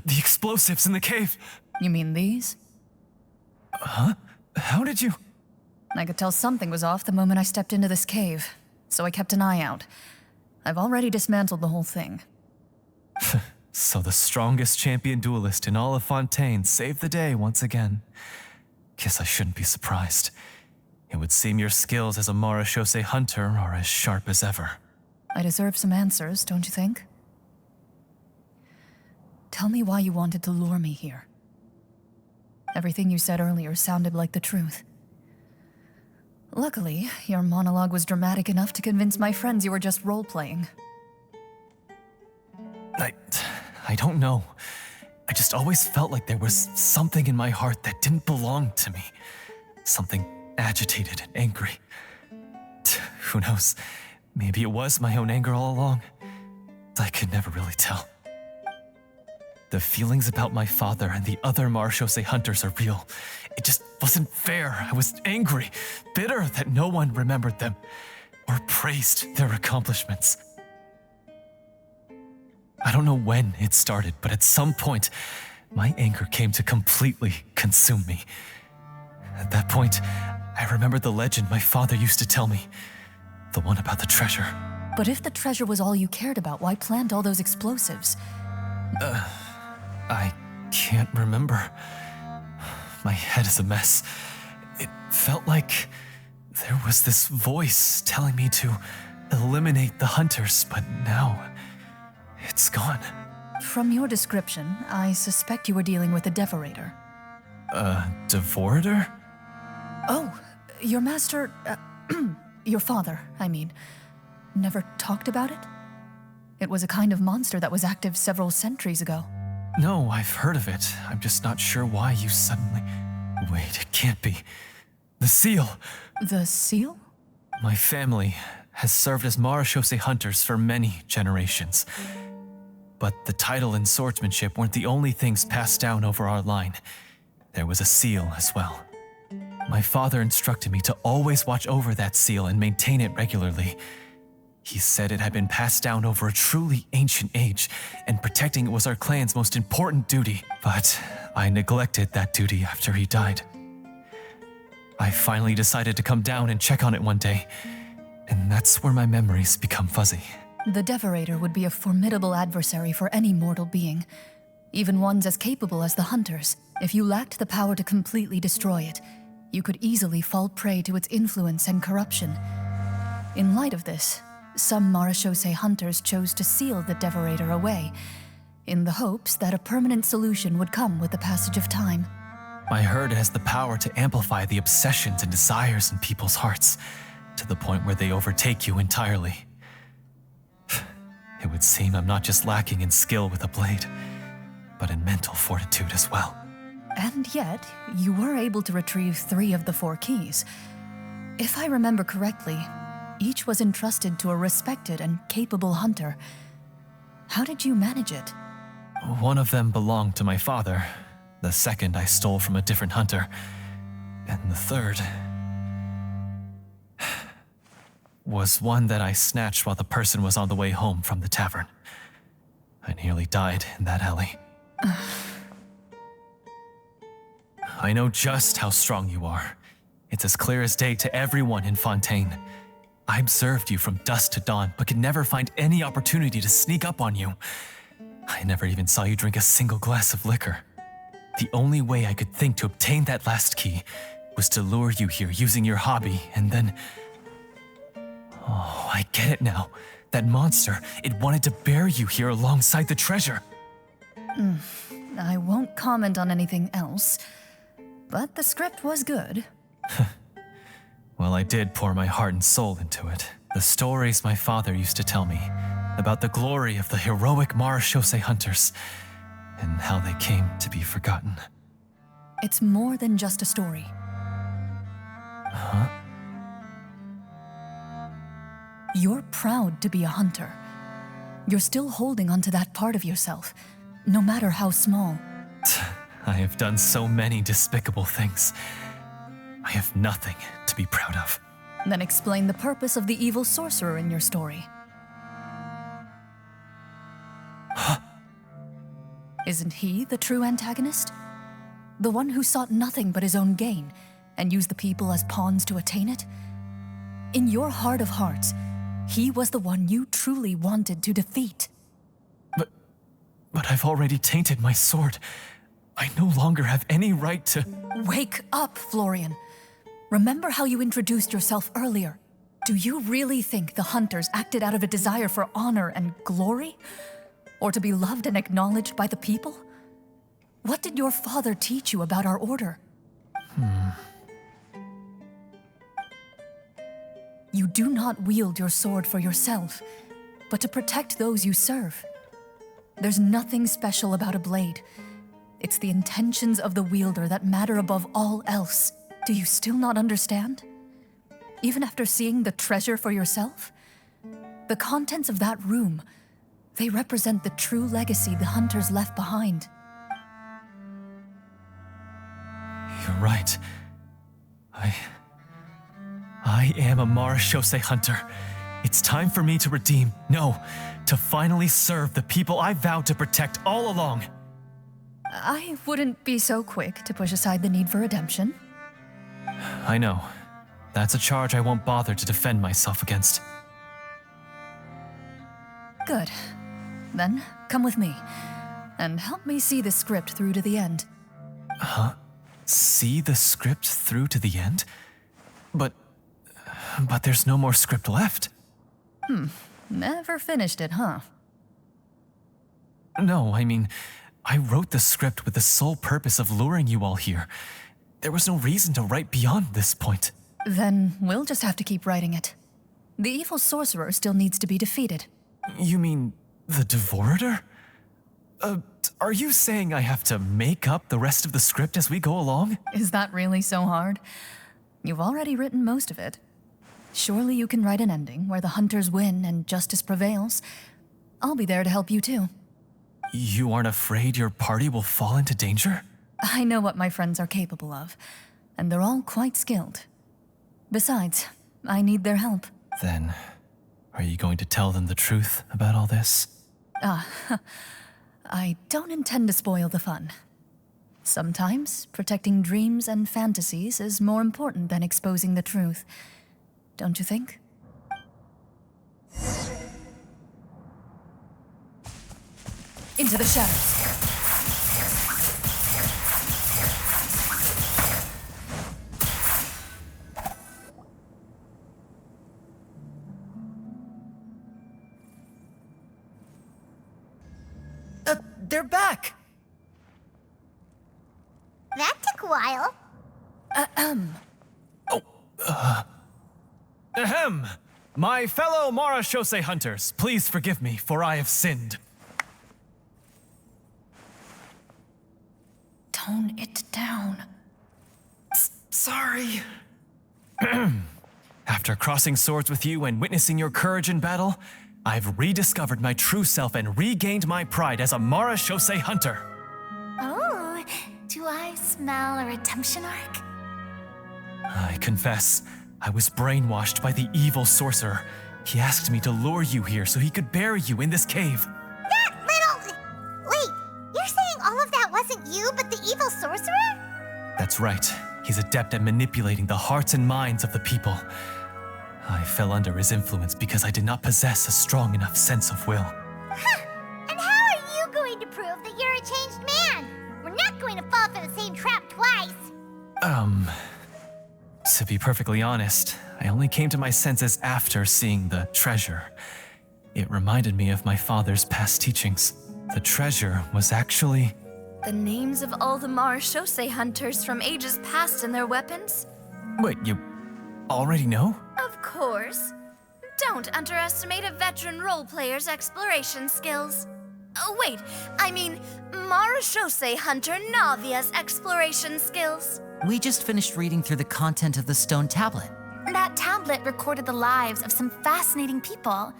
The explosives in the cave! You mean these? Huh? How did you... I could tell something was off the moment I stepped into this cave, so I kept an eye out. I've already dismantled the whole thing. So the strongest champion duelist in all of Fontaine saved the day once again. Guess I shouldn't be surprised. It would seem your skills as a Marashose hunter are as sharp as ever. I deserve some answers, don't you think? Tell me why you wanted to lure me here. Everything you said earlier sounded like the truth. Luckily, your monologue was dramatic enough to convince my friends you were just role-playing. I don't know. I just always felt like there was something in my heart that didn't belong to me. Something agitated and angry. Who knows? Maybe it was my own anger all along. I could never really tell. The feelings about my father and the other Marechaussee hunters are real. It just wasn't fair. I was angry, bitter that no one remembered them or praised their accomplishments. I don't know when it started, but at some point, my anger came to completely consume me. At that point, I remembered the legend my father used to tell me. The one about the treasure. But if the treasure was all you cared about, why plant all those explosives? I can't remember. My head is a mess. It felt like there was this voice telling me to eliminate the hunters, but now it's gone. From your description, I suspect you were dealing with a devorator. Devorator? Oh, your master, your father, I mean, never talked about it? It was a kind of monster that was active several centuries ago. No, I've heard of it. I'm just not sure why you suddenly... Wait, it can't be. The seal! The seal? My family has served as Marechaussee hunters for many generations. But the title and swordsmanship weren't the only things passed down over our line. There was a seal as well. My father instructed me to always watch over that seal and maintain it regularly. He said it had been passed down over a truly ancient age, and protecting it was our clan's most important duty. But I neglected that duty after he died. I finally decided to come down and check on it one day, and that's where my memories become fuzzy. The devorator would be a formidable adversary for any mortal being, even ones as capable as the hunters. If you lacked the power to completely destroy it, you could easily fall prey to its influence and corruption. In light of this, some Marechaussee hunters chose to seal the devorator away, in the hopes that a permanent solution would come with the passage of time. I heard it has the power to amplify the obsessions and desires in people's hearts, to the point where they overtake you entirely. It would seem I'm not just lacking in skill with a blade, but in mental fortitude as well. And yet, you were able to retrieve 3 of the 4 keys. If I remember correctly, each was entrusted to a respected and capable hunter. How did you manage it? One of them belonged to my father. The second I stole from a different hunter. And the third was one that I snatched while the person was on the way home from the tavern. I nearly died in that alley. I know just how strong you are. It's as clear as day to everyone in Fontaine. I observed you from dusk to dawn, but could never find any opportunity to sneak up on you. I never even saw you drink a single glass of liquor. The only way I could think to obtain that last key was to lure you here using your hobby, and then... Oh, I get it now. That monster, it wanted to bury you here alongside the treasure. I won't comment on anything else, but the script was good. Well, I did pour my heart and soul into it. The stories my father used to tell me about the glory of the heroic Marechaussee hunters and how they came to be forgotten. It's more than just a story. Huh? You're proud to be a hunter. You're still holding onto that part of yourself, no matter how small. I have done so many despicable things. I have nothing to be proud of. Then explain the purpose of the evil sorcerer in your story. Isn't he the true antagonist? The one who sought nothing but his own gain and used the people as pawns to attain it? In your heart of hearts, he was the one you truly wanted to defeat. But I've already tainted my sword. I no longer have any right to... Wake up, Florian. Remember how you introduced yourself earlier. Do you really think the hunters acted out of a desire for honor and glory? Or to be loved and acknowledged by the people? What did your father teach you about our order? do not wield your sword for yourself, but to protect those you serve. There's nothing special about a blade. It's the intentions of the wielder that matter above all else. Do you still not understand? Even after seeing the treasure for yourself? The contents of that room, they represent the true legacy the hunters left behind. You're right. I am a Marashose hunter. It's time for me to redeem, no, to finally serve the people I vowed to protect all along. I wouldn't be so quick to push aside the need for redemption. I know. That's a charge I won't bother to defend myself against. Good. Then, come with me, and help me see the script through to the end. Huh? See the script through to the end? But there's no more script left. Never finished it, huh? No, I mean, I wrote the script with the sole purpose of luring you all here. There was no reason to write beyond this point. Then we'll just have to keep writing it. The evil sorcerer still needs to be defeated. You mean the Devorator? Are you saying I have to make up the rest of the script as we go along? Is that really so hard? You've already written most of it. Surely you can write an ending where the hunters win and justice prevails. I'll be there to help you too. You aren't afraid your party will fall into danger? I know what my friends are capable of, and they're all quite skilled. Besides, I need their help. Then, are you going to tell them the truth about all this? I don't intend to spoil the fun. Sometimes, protecting dreams and fantasies is more important than exposing the truth. Don't you think? Into the shadows. They're back! That took a while. Ahem! My fellow Marashose hunters, please forgive me, for I have sinned. Tone it down. Sorry. After crossing swords with you and witnessing your courage in battle, I've rediscovered my true self and regained my pride as a Marashose hunter. Oh, do I smell a redemption arc? I confess, I was brainwashed by the evil sorcerer. He asked me to lure you here so he could bury you in this cave. That little... Wait, you're saying all of that wasn't you, but the evil sorcerer? That's right. He's adept at manipulating the hearts and minds of the people. I fell under his influence because I did not possess a strong enough sense of will. Huh. And how are you going to prove that you're a changed man? We're not going to fall for the same trap twice. To be perfectly honest, I only came to my senses after seeing the treasure. It reminded me of my father's past teachings. The treasure was actually... The names of all the Marashose hunters from ages past and their weapons? Wait, you already know? Of course. Don't underestimate a veteran role player's exploration skills. Oh, wait, I mean Marashose hunter Navia's exploration skills. We just finished reading through the content of the stone tablet. That tablet recorded the lives of some fascinating people.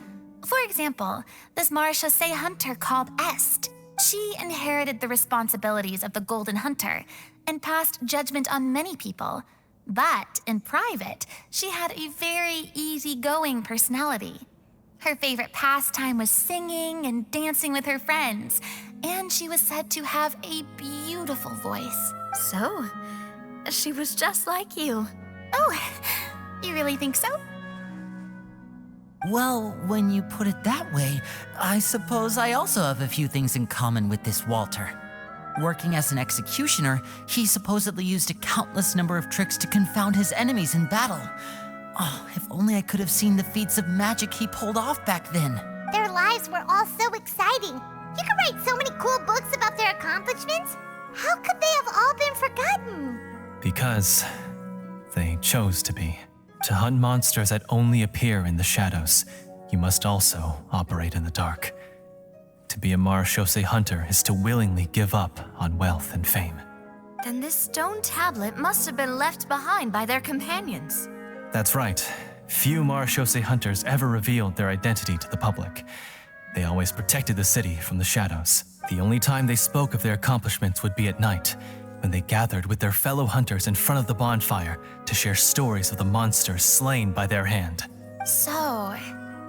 For example, this Marashose hunter called Est. She inherited the responsibilities of the Golden Hunter and passed judgment on many people. But in private, she had a very easygoing personality. Her favorite pastime was singing and dancing with her friends, and she was said to have a beautiful voice. So, she was just like you. Oh, you really think so? Well, when you put it that way, I suppose I also have a few things in common with this Walter. Working as an executioner, he supposedly used a countless number of tricks to confound his enemies in battle. Oh, if only I could have seen the feats of magic he pulled off back then. Their lives were all so exciting. You could write so many cool books about their accomplishments. How could they have all been forgotten? Because they chose to be. To hunt monsters that only appear in the shadows, you must also operate in the dark. To be a marechaussee hunter is to willingly give up on wealth and fame. Then this stone tablet must have been left behind by their companions. That's right. Few marechaussee hunters ever revealed their identity to the public. They always protected the city from the shadows. The only time they spoke of their accomplishments would be at night, when they gathered with their fellow hunters in front of the bonfire to share stories of the monsters slain by their hand. So,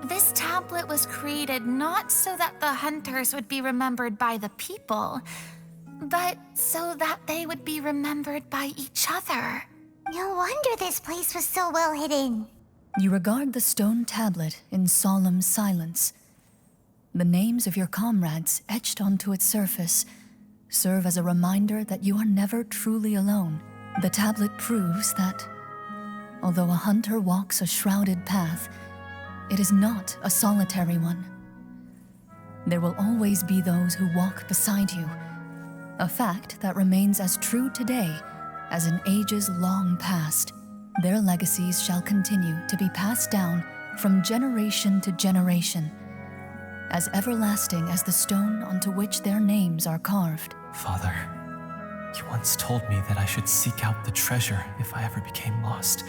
this tablet was created not so that the hunters would be remembered by the people, but so that they would be remembered by each other. No wonder this place was so well hidden. You regard the stone tablet in solemn silence. The names of your comrades etched onto its surface serve as a reminder that you are never truly alone. The tablet proves that, although a hunter walks a shrouded path, it is not a solitary one. There will always be those who walk beside you, a fact that remains as true today as in ages long past. Their legacies shall continue to be passed down from generation to generation, as everlasting as the stone onto which their names are carved. Father, you once told me that I should seek out the treasure if I ever became lost.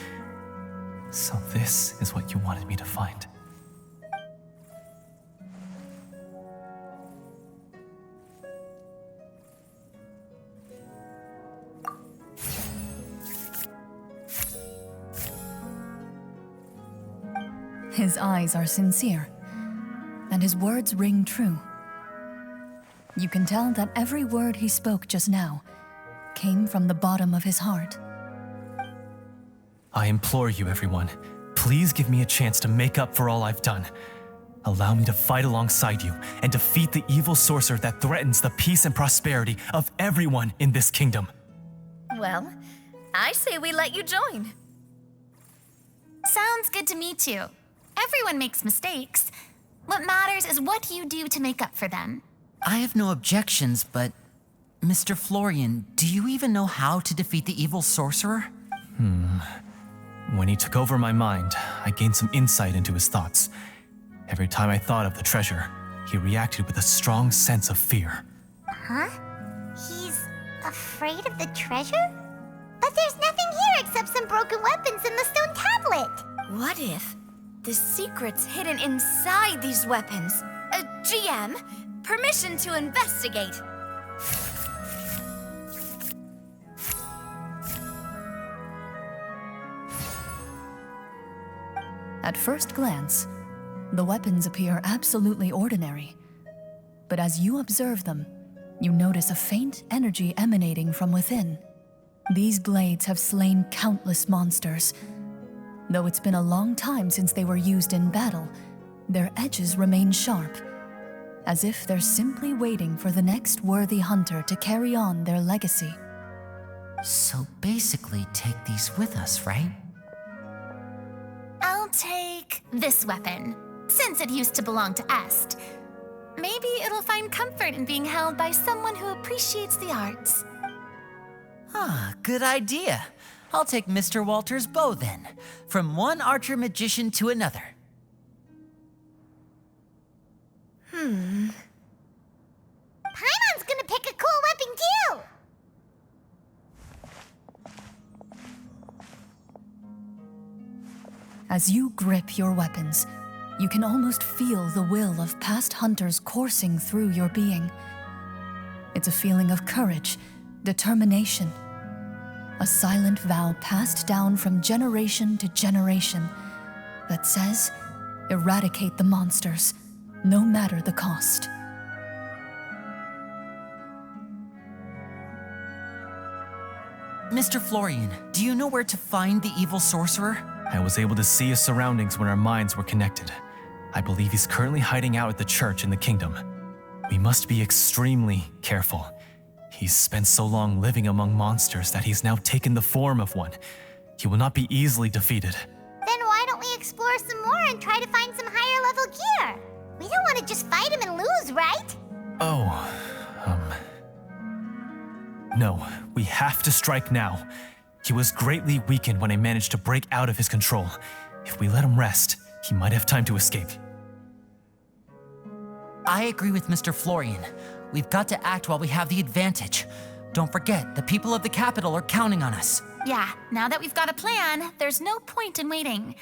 So this is what you wanted me to find. His eyes are sincere, and his words ring true. You can tell that every word he spoke just now came from the bottom of his heart. I implore you, everyone, please give me a chance to make up for all I've done. Allow me to fight alongside you and defeat the evil sorcerer that threatens the peace and prosperity of everyone in this kingdom. Well, I say we let you join. Sounds good to me too. Everyone makes mistakes. What matters is what you do to make up for them. I have no objections, but Mr. Florian, do you even know how to defeat the evil sorcerer? When he took over my mind, I gained some insight into his thoughts. Every time I thought of the treasure, he reacted with a strong sense of fear. Huh? He's afraid of the treasure? But there's nothing here except some broken weapons and the stone tablet. What if the secret's hidden inside these weapons? GM, permission to investigate. At first glance, the weapons appear absolutely ordinary. But as you observe them, you notice a faint energy emanating from within. These blades have slain countless monsters. Though it's been a long time since they were used in battle, their edges remain sharp, as if they're simply waiting for the next worthy hunter to carry on their legacy. So basically, take these with us, right? I'll take this weapon, since it used to belong to Est. Maybe it'll find comfort in being held by someone who appreciates the arts. Ah, good idea. I'll take Mr. Walter's bow then, from one archer magician to another. Paimon's gonna pick a cool weapon too! As you grip your weapons, you can almost feel the will of past hunters coursing through your being. It's a feeling of courage, determination, a silent vow passed down from generation to generation that says, eradicate the monsters, no matter the cost. Mr. Florian, do you know where to find the evil sorcerer? I was able to see his surroundings when our minds were connected. I believe he's currently hiding out at the church in the kingdom. We must be extremely careful. He's spent so long living among monsters that he's now taken the form of one. He will not be easily defeated. Then why don't we explore some more and try to find some higher level gear? We don't want to just fight him and lose, right? No, we have to strike now. He was greatly weakened when I managed to break out of his control. If we let him rest, he might have time to escape. I agree with Mr. Florian. We've got to act while we have the advantage. Don't forget, the people of the capital are counting on us. Yeah, now that we've got a plan, there's no point in waiting.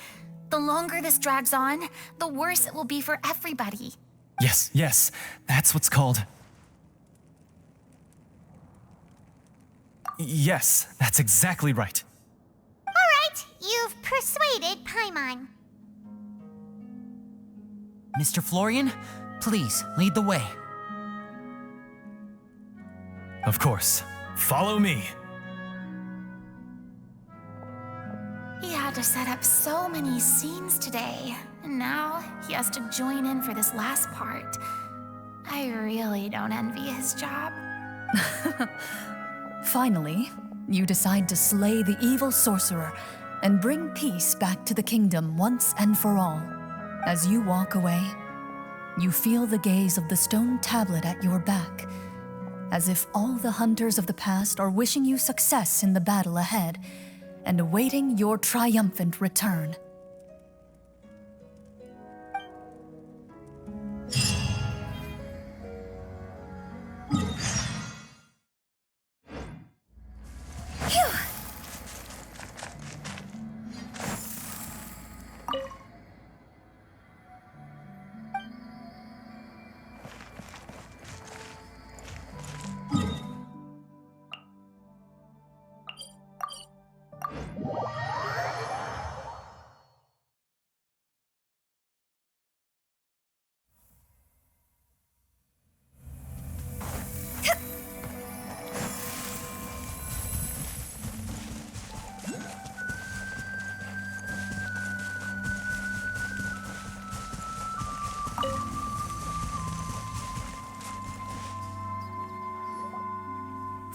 The longer this drags on, the worse it will be for everybody. Yes, that's what's called... Yes, that's exactly right. All right, you've persuaded Paimon. Mr. Florian, please lead the way. Of course. Follow me. He had to set up so many scenes today, and now he has to join in for this last part. I really don't envy his job. Finally, you decide to slay the evil sorcerer and bring peace back to the kingdom once and for all. As you walk away, you feel the gaze of the stone tablet at your back, as if all the hunters of the past are wishing you success in the battle ahead and awaiting your triumphant return.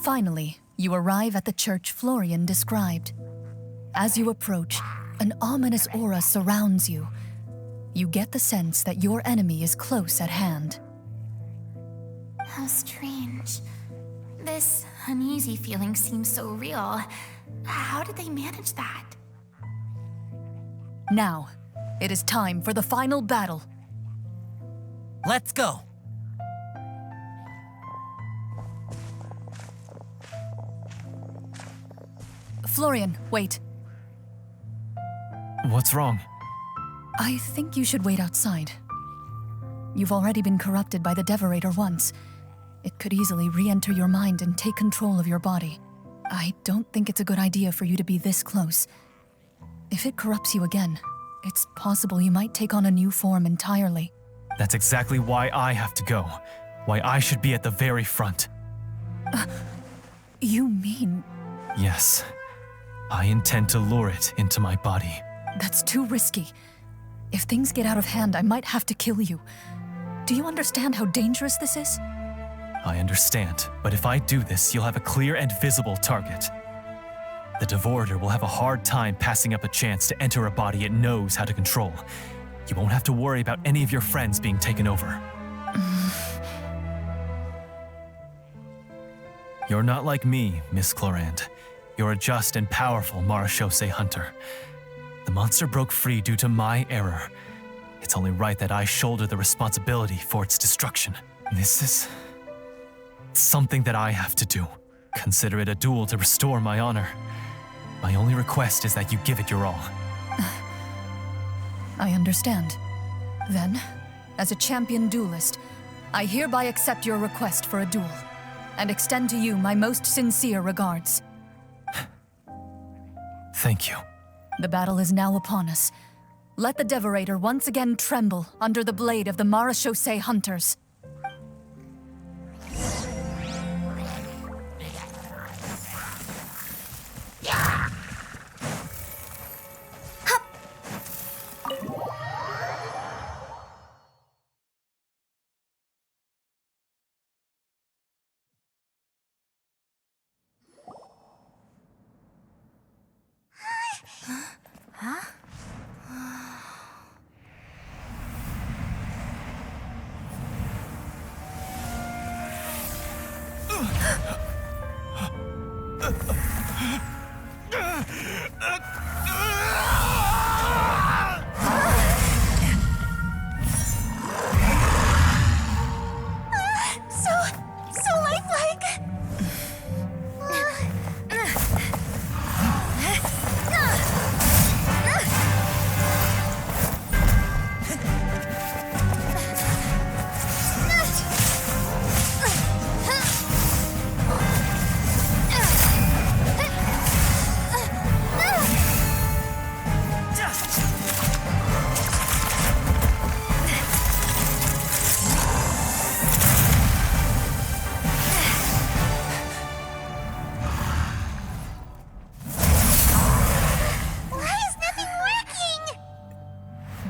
Finally, you arrive at the church Florian described. As you approach, an ominous aura surrounds you. You get the sense that your enemy is close at hand. How strange. This uneasy feeling seems so real. How did they manage that? Now, it is time for the final battle. Let's go. Florian, wait. What's wrong? I think you should wait outside. You've already been corrupted by the Devorator once. It could easily re-enter your mind and take control of your body. I don't think it's a good idea for you to be this close. If it corrupts you again, it's possible you might take on a new form entirely. That's exactly why I have to go. Why I should be at the very front. You mean... Yes. I intend to lure it into my body. That's too risky. If things get out of hand, I might have to kill you. Do you understand how dangerous this is? I understand, but if I do this, you'll have a clear and visible target. The Devorator will have a hard time passing up a chance to enter a body it knows how to control. You won't have to worry about any of your friends being taken over. You're not like me, Miss Clorinde. You're a just and powerful Marechaussee hunter. The monster broke free due to my error. It's only right that I shoulder the responsibility for its destruction. This is... something that I have to do. Consider it a duel to restore my honor. My only request is that you give it your all. I understand. Then, as a champion duelist, I hereby accept your request for a duel, and extend to you my most sincere regards. Thank you. The battle is now upon us. Let the Devorator once again tremble under the blade of the Marechaussee hunters.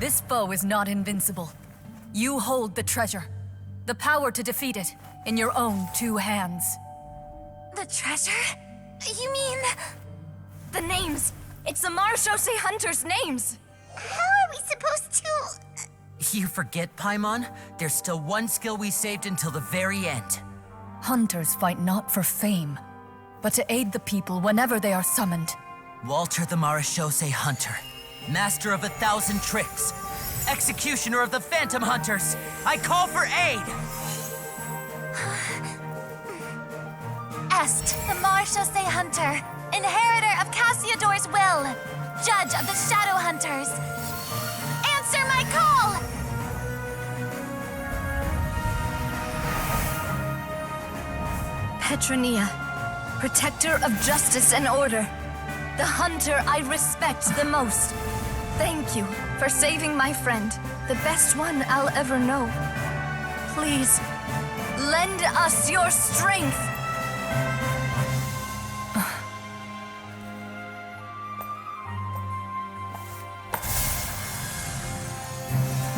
This foe is not invincible. You hold the treasure, the power to defeat it, in your own 2 hands. The treasure? You mean... The names! It's the Marechaussee Hunters' names! How are we supposed to... You forget, Paimon? There's still one skill we saved until the very end. Hunters fight not for fame, but to aid the people whenever they are summoned. Walter the Marechaussee Hunter, master of 1,000 tricks, executioner of the Phantom Hunters, I call for aid! Est, the Marechaussee Hunter, inheritor of Cassiodor's will, judge of the Shadow Hunters. Answer my call! Petronia, protector of justice and order. The hunter I respect the most. Thank you for saving my friend, the best one I'll ever know. Please, lend us your strength.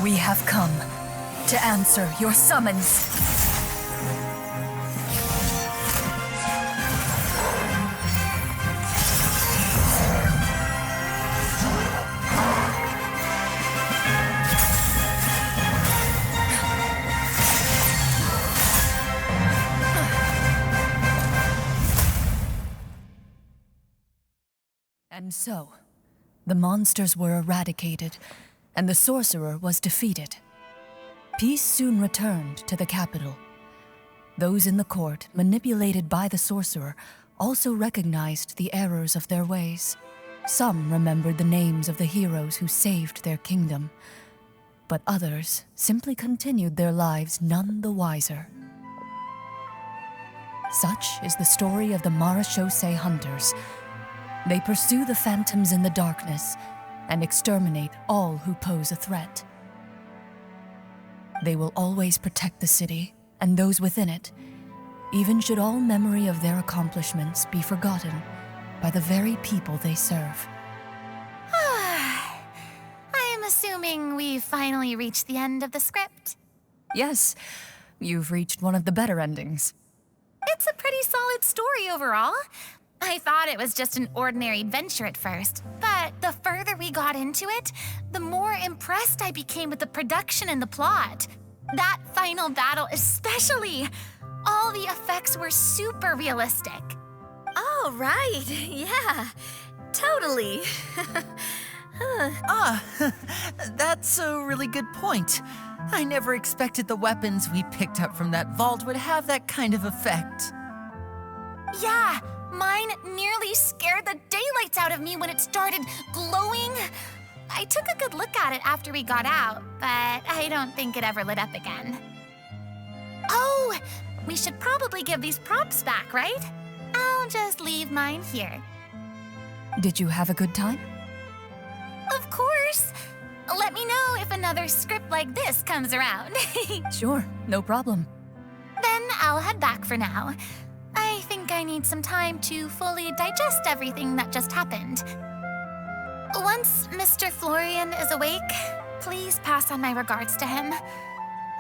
We have come to answer your summons. And so, the monsters were eradicated, and the sorcerer was defeated. Peace soon returned to the capital. Those in the court, manipulated by the sorcerer, also recognized the errors of their ways. Some remembered the names of the heroes who saved their kingdom, but others simply continued their lives none the wiser. Such is the story of the Marechaussee Hunters. They pursue the phantoms in the darkness and exterminate all who pose a threat. They will always protect the city and those within it, even should all memory of their accomplishments be forgotten by the very people they serve. I am assuming we've finally reached the end of the script. Yes, you've reached one of the better endings. It's a pretty solid story overall. I thought it was just an ordinary adventure at first, but the further we got into it, the more impressed I became with the production and the plot. That final battle especially. All the effects were super realistic. Oh, right. Yeah, totally. That's a really good point. I never expected the weapons we picked up from that vault would have that kind of effect. Yeah, mine nearly scared the daylights out of me when it started glowing. I took a good look at it after we got out, but I don't think it ever lit up again. Oh, we should probably give these props back, right? I'll just leave mine here. Did you have a good time? Of course. Let me know if another script like this comes around. Sure, no problem. Then I'll head back for now. I think I need some time to fully digest everything that just happened. Once Mr. Florian is awake, please pass on my regards to him.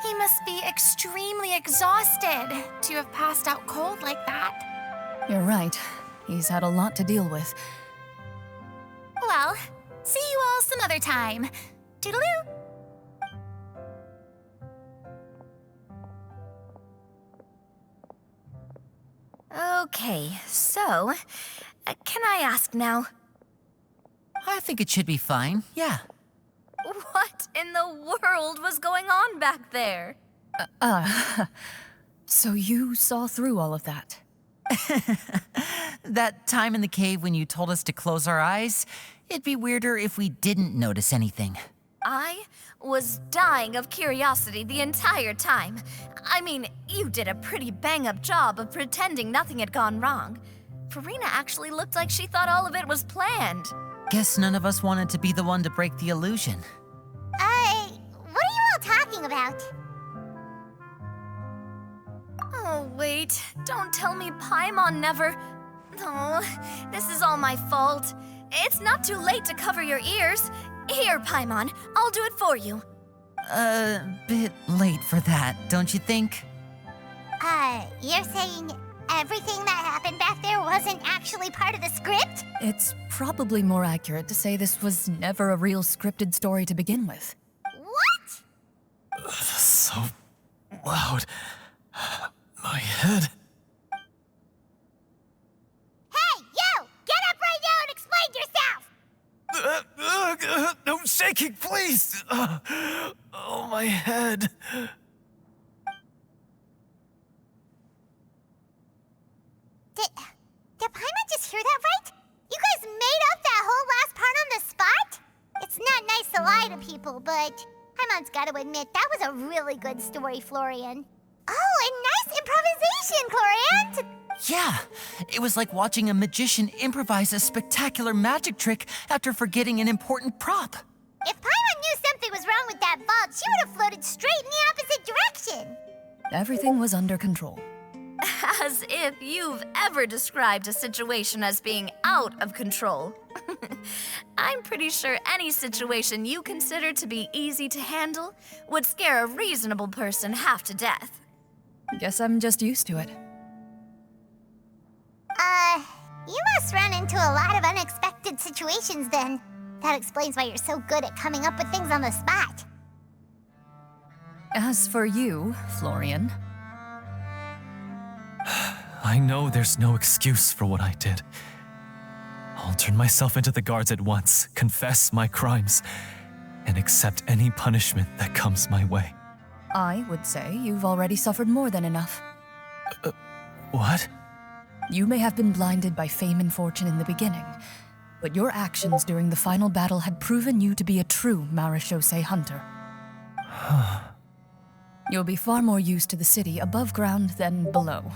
He must be extremely exhausted to have passed out cold like that. You're right. He's had a lot to deal with. Well, see you all some other time. Toodaloo! Okay, so, can I ask now? I think it should be fine, yeah. What in the world was going on back there? So you saw through all of that? That time in the cave when you told us to close our eyes, it'd be weirder if we didn't notice anything. I was dying of curiosity the entire time. I mean, you did a pretty bang-up job of pretending nothing had gone wrong. Farina actually looked like she thought all of it was planned. Guess none of us wanted to be the one to break the illusion. What are you all talking about? Oh, wait. Don't tell me Paimon never... Oh, this is all my fault. It's not too late to cover your ears. Here, Paimon, I'll do it for you. Bit late for that, don't you think? You're saying everything that happened back there wasn't actually part of the script? It's probably more accurate to say this was never a real scripted story to begin with. What? So loud. My head. Hey, you! Get up right now and explain yourself! No shaking, please! Oh, my head. Did Paimon just hear that right? You guys made up that whole last part on the spot? It's not nice to lie to people, but Paimon's got to admit that was a really good story, Florian. Oh, and nice improvisation, Clorinde! Yeah, it was like watching a magician improvise a spectacular magic trick after forgetting an important prop. If Paimon knew something was wrong with that vault, she would have floated straight in the opposite direction. Everything was under control. As if you've ever described a situation as being out of control. I'm pretty sure any situation you consider to be easy to handle would scare a reasonable person half to death. Guess I'm just used to it. You must run into a lot of unexpected situations then. That explains why you're so good at coming up with things on the spot. As for you, Florian, I know there's no excuse for what I did. I'll turn myself into the guards at once, confess my crimes, and accept any punishment that comes my way. I would say you've already suffered more than enough. What? You may have been blinded by fame and fortune in the beginning, but your actions during the final battle had proven you to be a true Marechaussee hunter. You'll be far more used to the city above ground than below.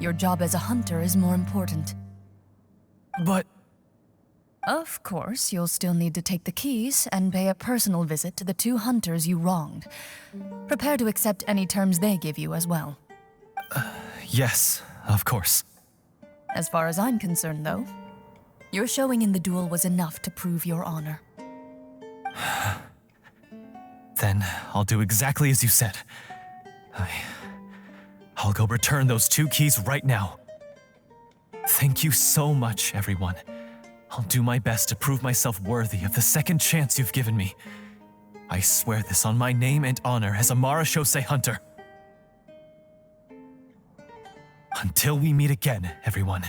Your job as a hunter is more important. But... Of course, you'll still need to take the keys and pay a personal visit to the 2 hunters you wronged. Prepare to accept any terms they give you as well. yes, of course. As far as I'm concerned, though, your showing in the duel was enough to prove your honor. Then I'll do exactly as you said. I'll go return those 2 keys right now. Thank you so much, everyone. I'll do my best to prove myself worthy of the second chance you've given me. I swear this on my name and honor as a Marechaussee hunter. Until we meet again, everyone.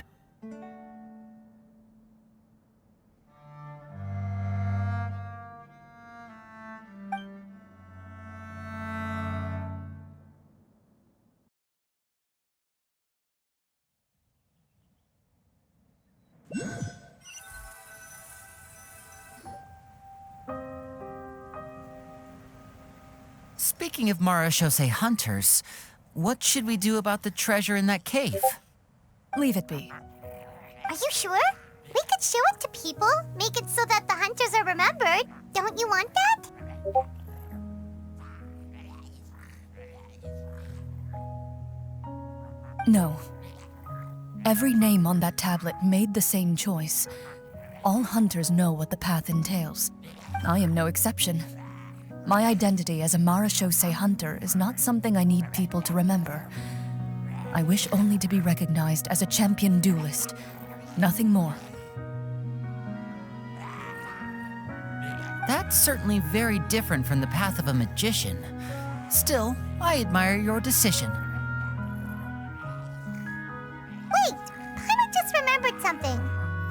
Speaking of Marechaussee hunters, what should we do about the treasure in that cave? Leave it be. Are you sure? We could show it to people, make it so that the hunters are remembered. Don't you want that? No. Every name on that tablet made the same choice. All hunters know what the path entails. I am no exception. My identity as a Marechaussee hunter is not something I need people to remember. I wish only to be recognized as a champion duelist, nothing more. That's certainly very different from the path of a magician. Still, I admire your decision. Wait, Paimon just remembered something.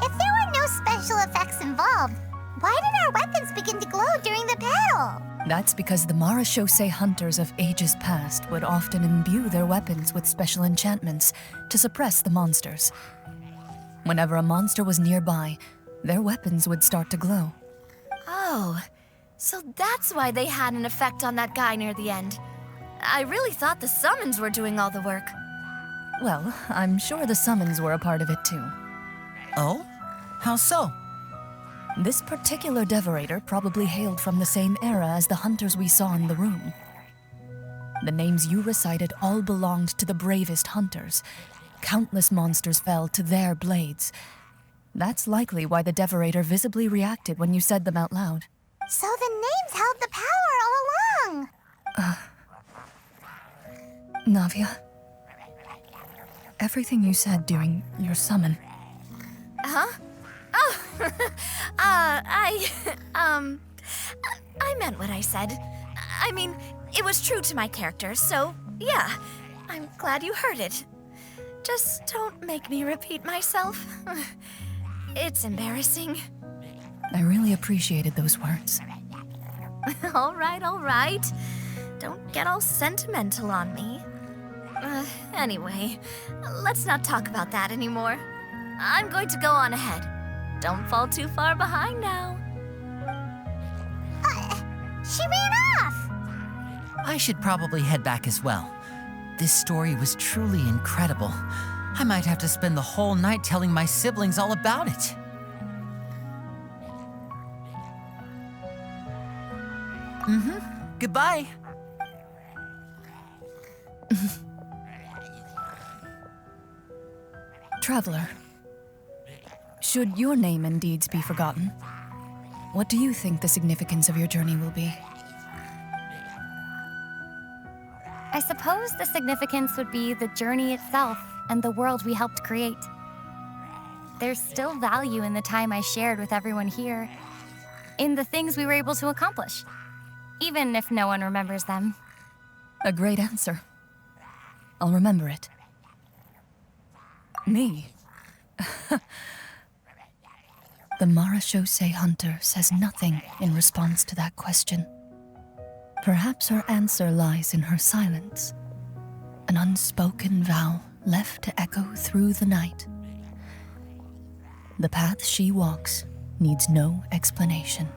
If there were no special effects involved, why did our weapons begin to glow during the battle? That's because the Marechaussee hunters of ages past would often imbue their weapons with special enchantments to suppress the monsters. Whenever a monster was nearby, their weapons would start to glow. Oh, so that's why they had an effect on that guy near the end. I really thought the summons were doing all the work. Well, I'm sure the summons were a part of it too. Oh? How so? This particular devorator probably hailed from the same era as the hunters we saw in the room. The names you recited all belonged to the bravest hunters. Countless monsters fell to their blades. That's likely why the devorator visibly reacted when you said them out loud. So the names held the power all along. Navia, everything you said during your summon. Huh? Oh, I meant what I said. I mean, it was true to my character, so yeah, I'm glad you heard it. Just don't make me repeat myself. It's embarrassing. I really appreciated those words. All right. Don't get all sentimental on me. Anyway, let's not talk about that anymore. I'm going to go on ahead. Don't fall too far behind now. She ran off. I should probably head back as well. This story was truly incredible. I might have to spend the whole night telling my siblings all about it. Goodbye. Traveler, should your name and deeds be forgotten, what do you think the significance of your journey will be? I suppose the significance would be the journey itself and the world we helped create. There's still value in the time I shared with everyone here, in the things we were able to accomplish, even if no one remembers them. A great answer. I'll remember it. Me? The Marechaussee Hunter says nothing in response to that question. Perhaps her answer lies in her silence, an unspoken vow left to echo through the night. The path she walks needs no explanation.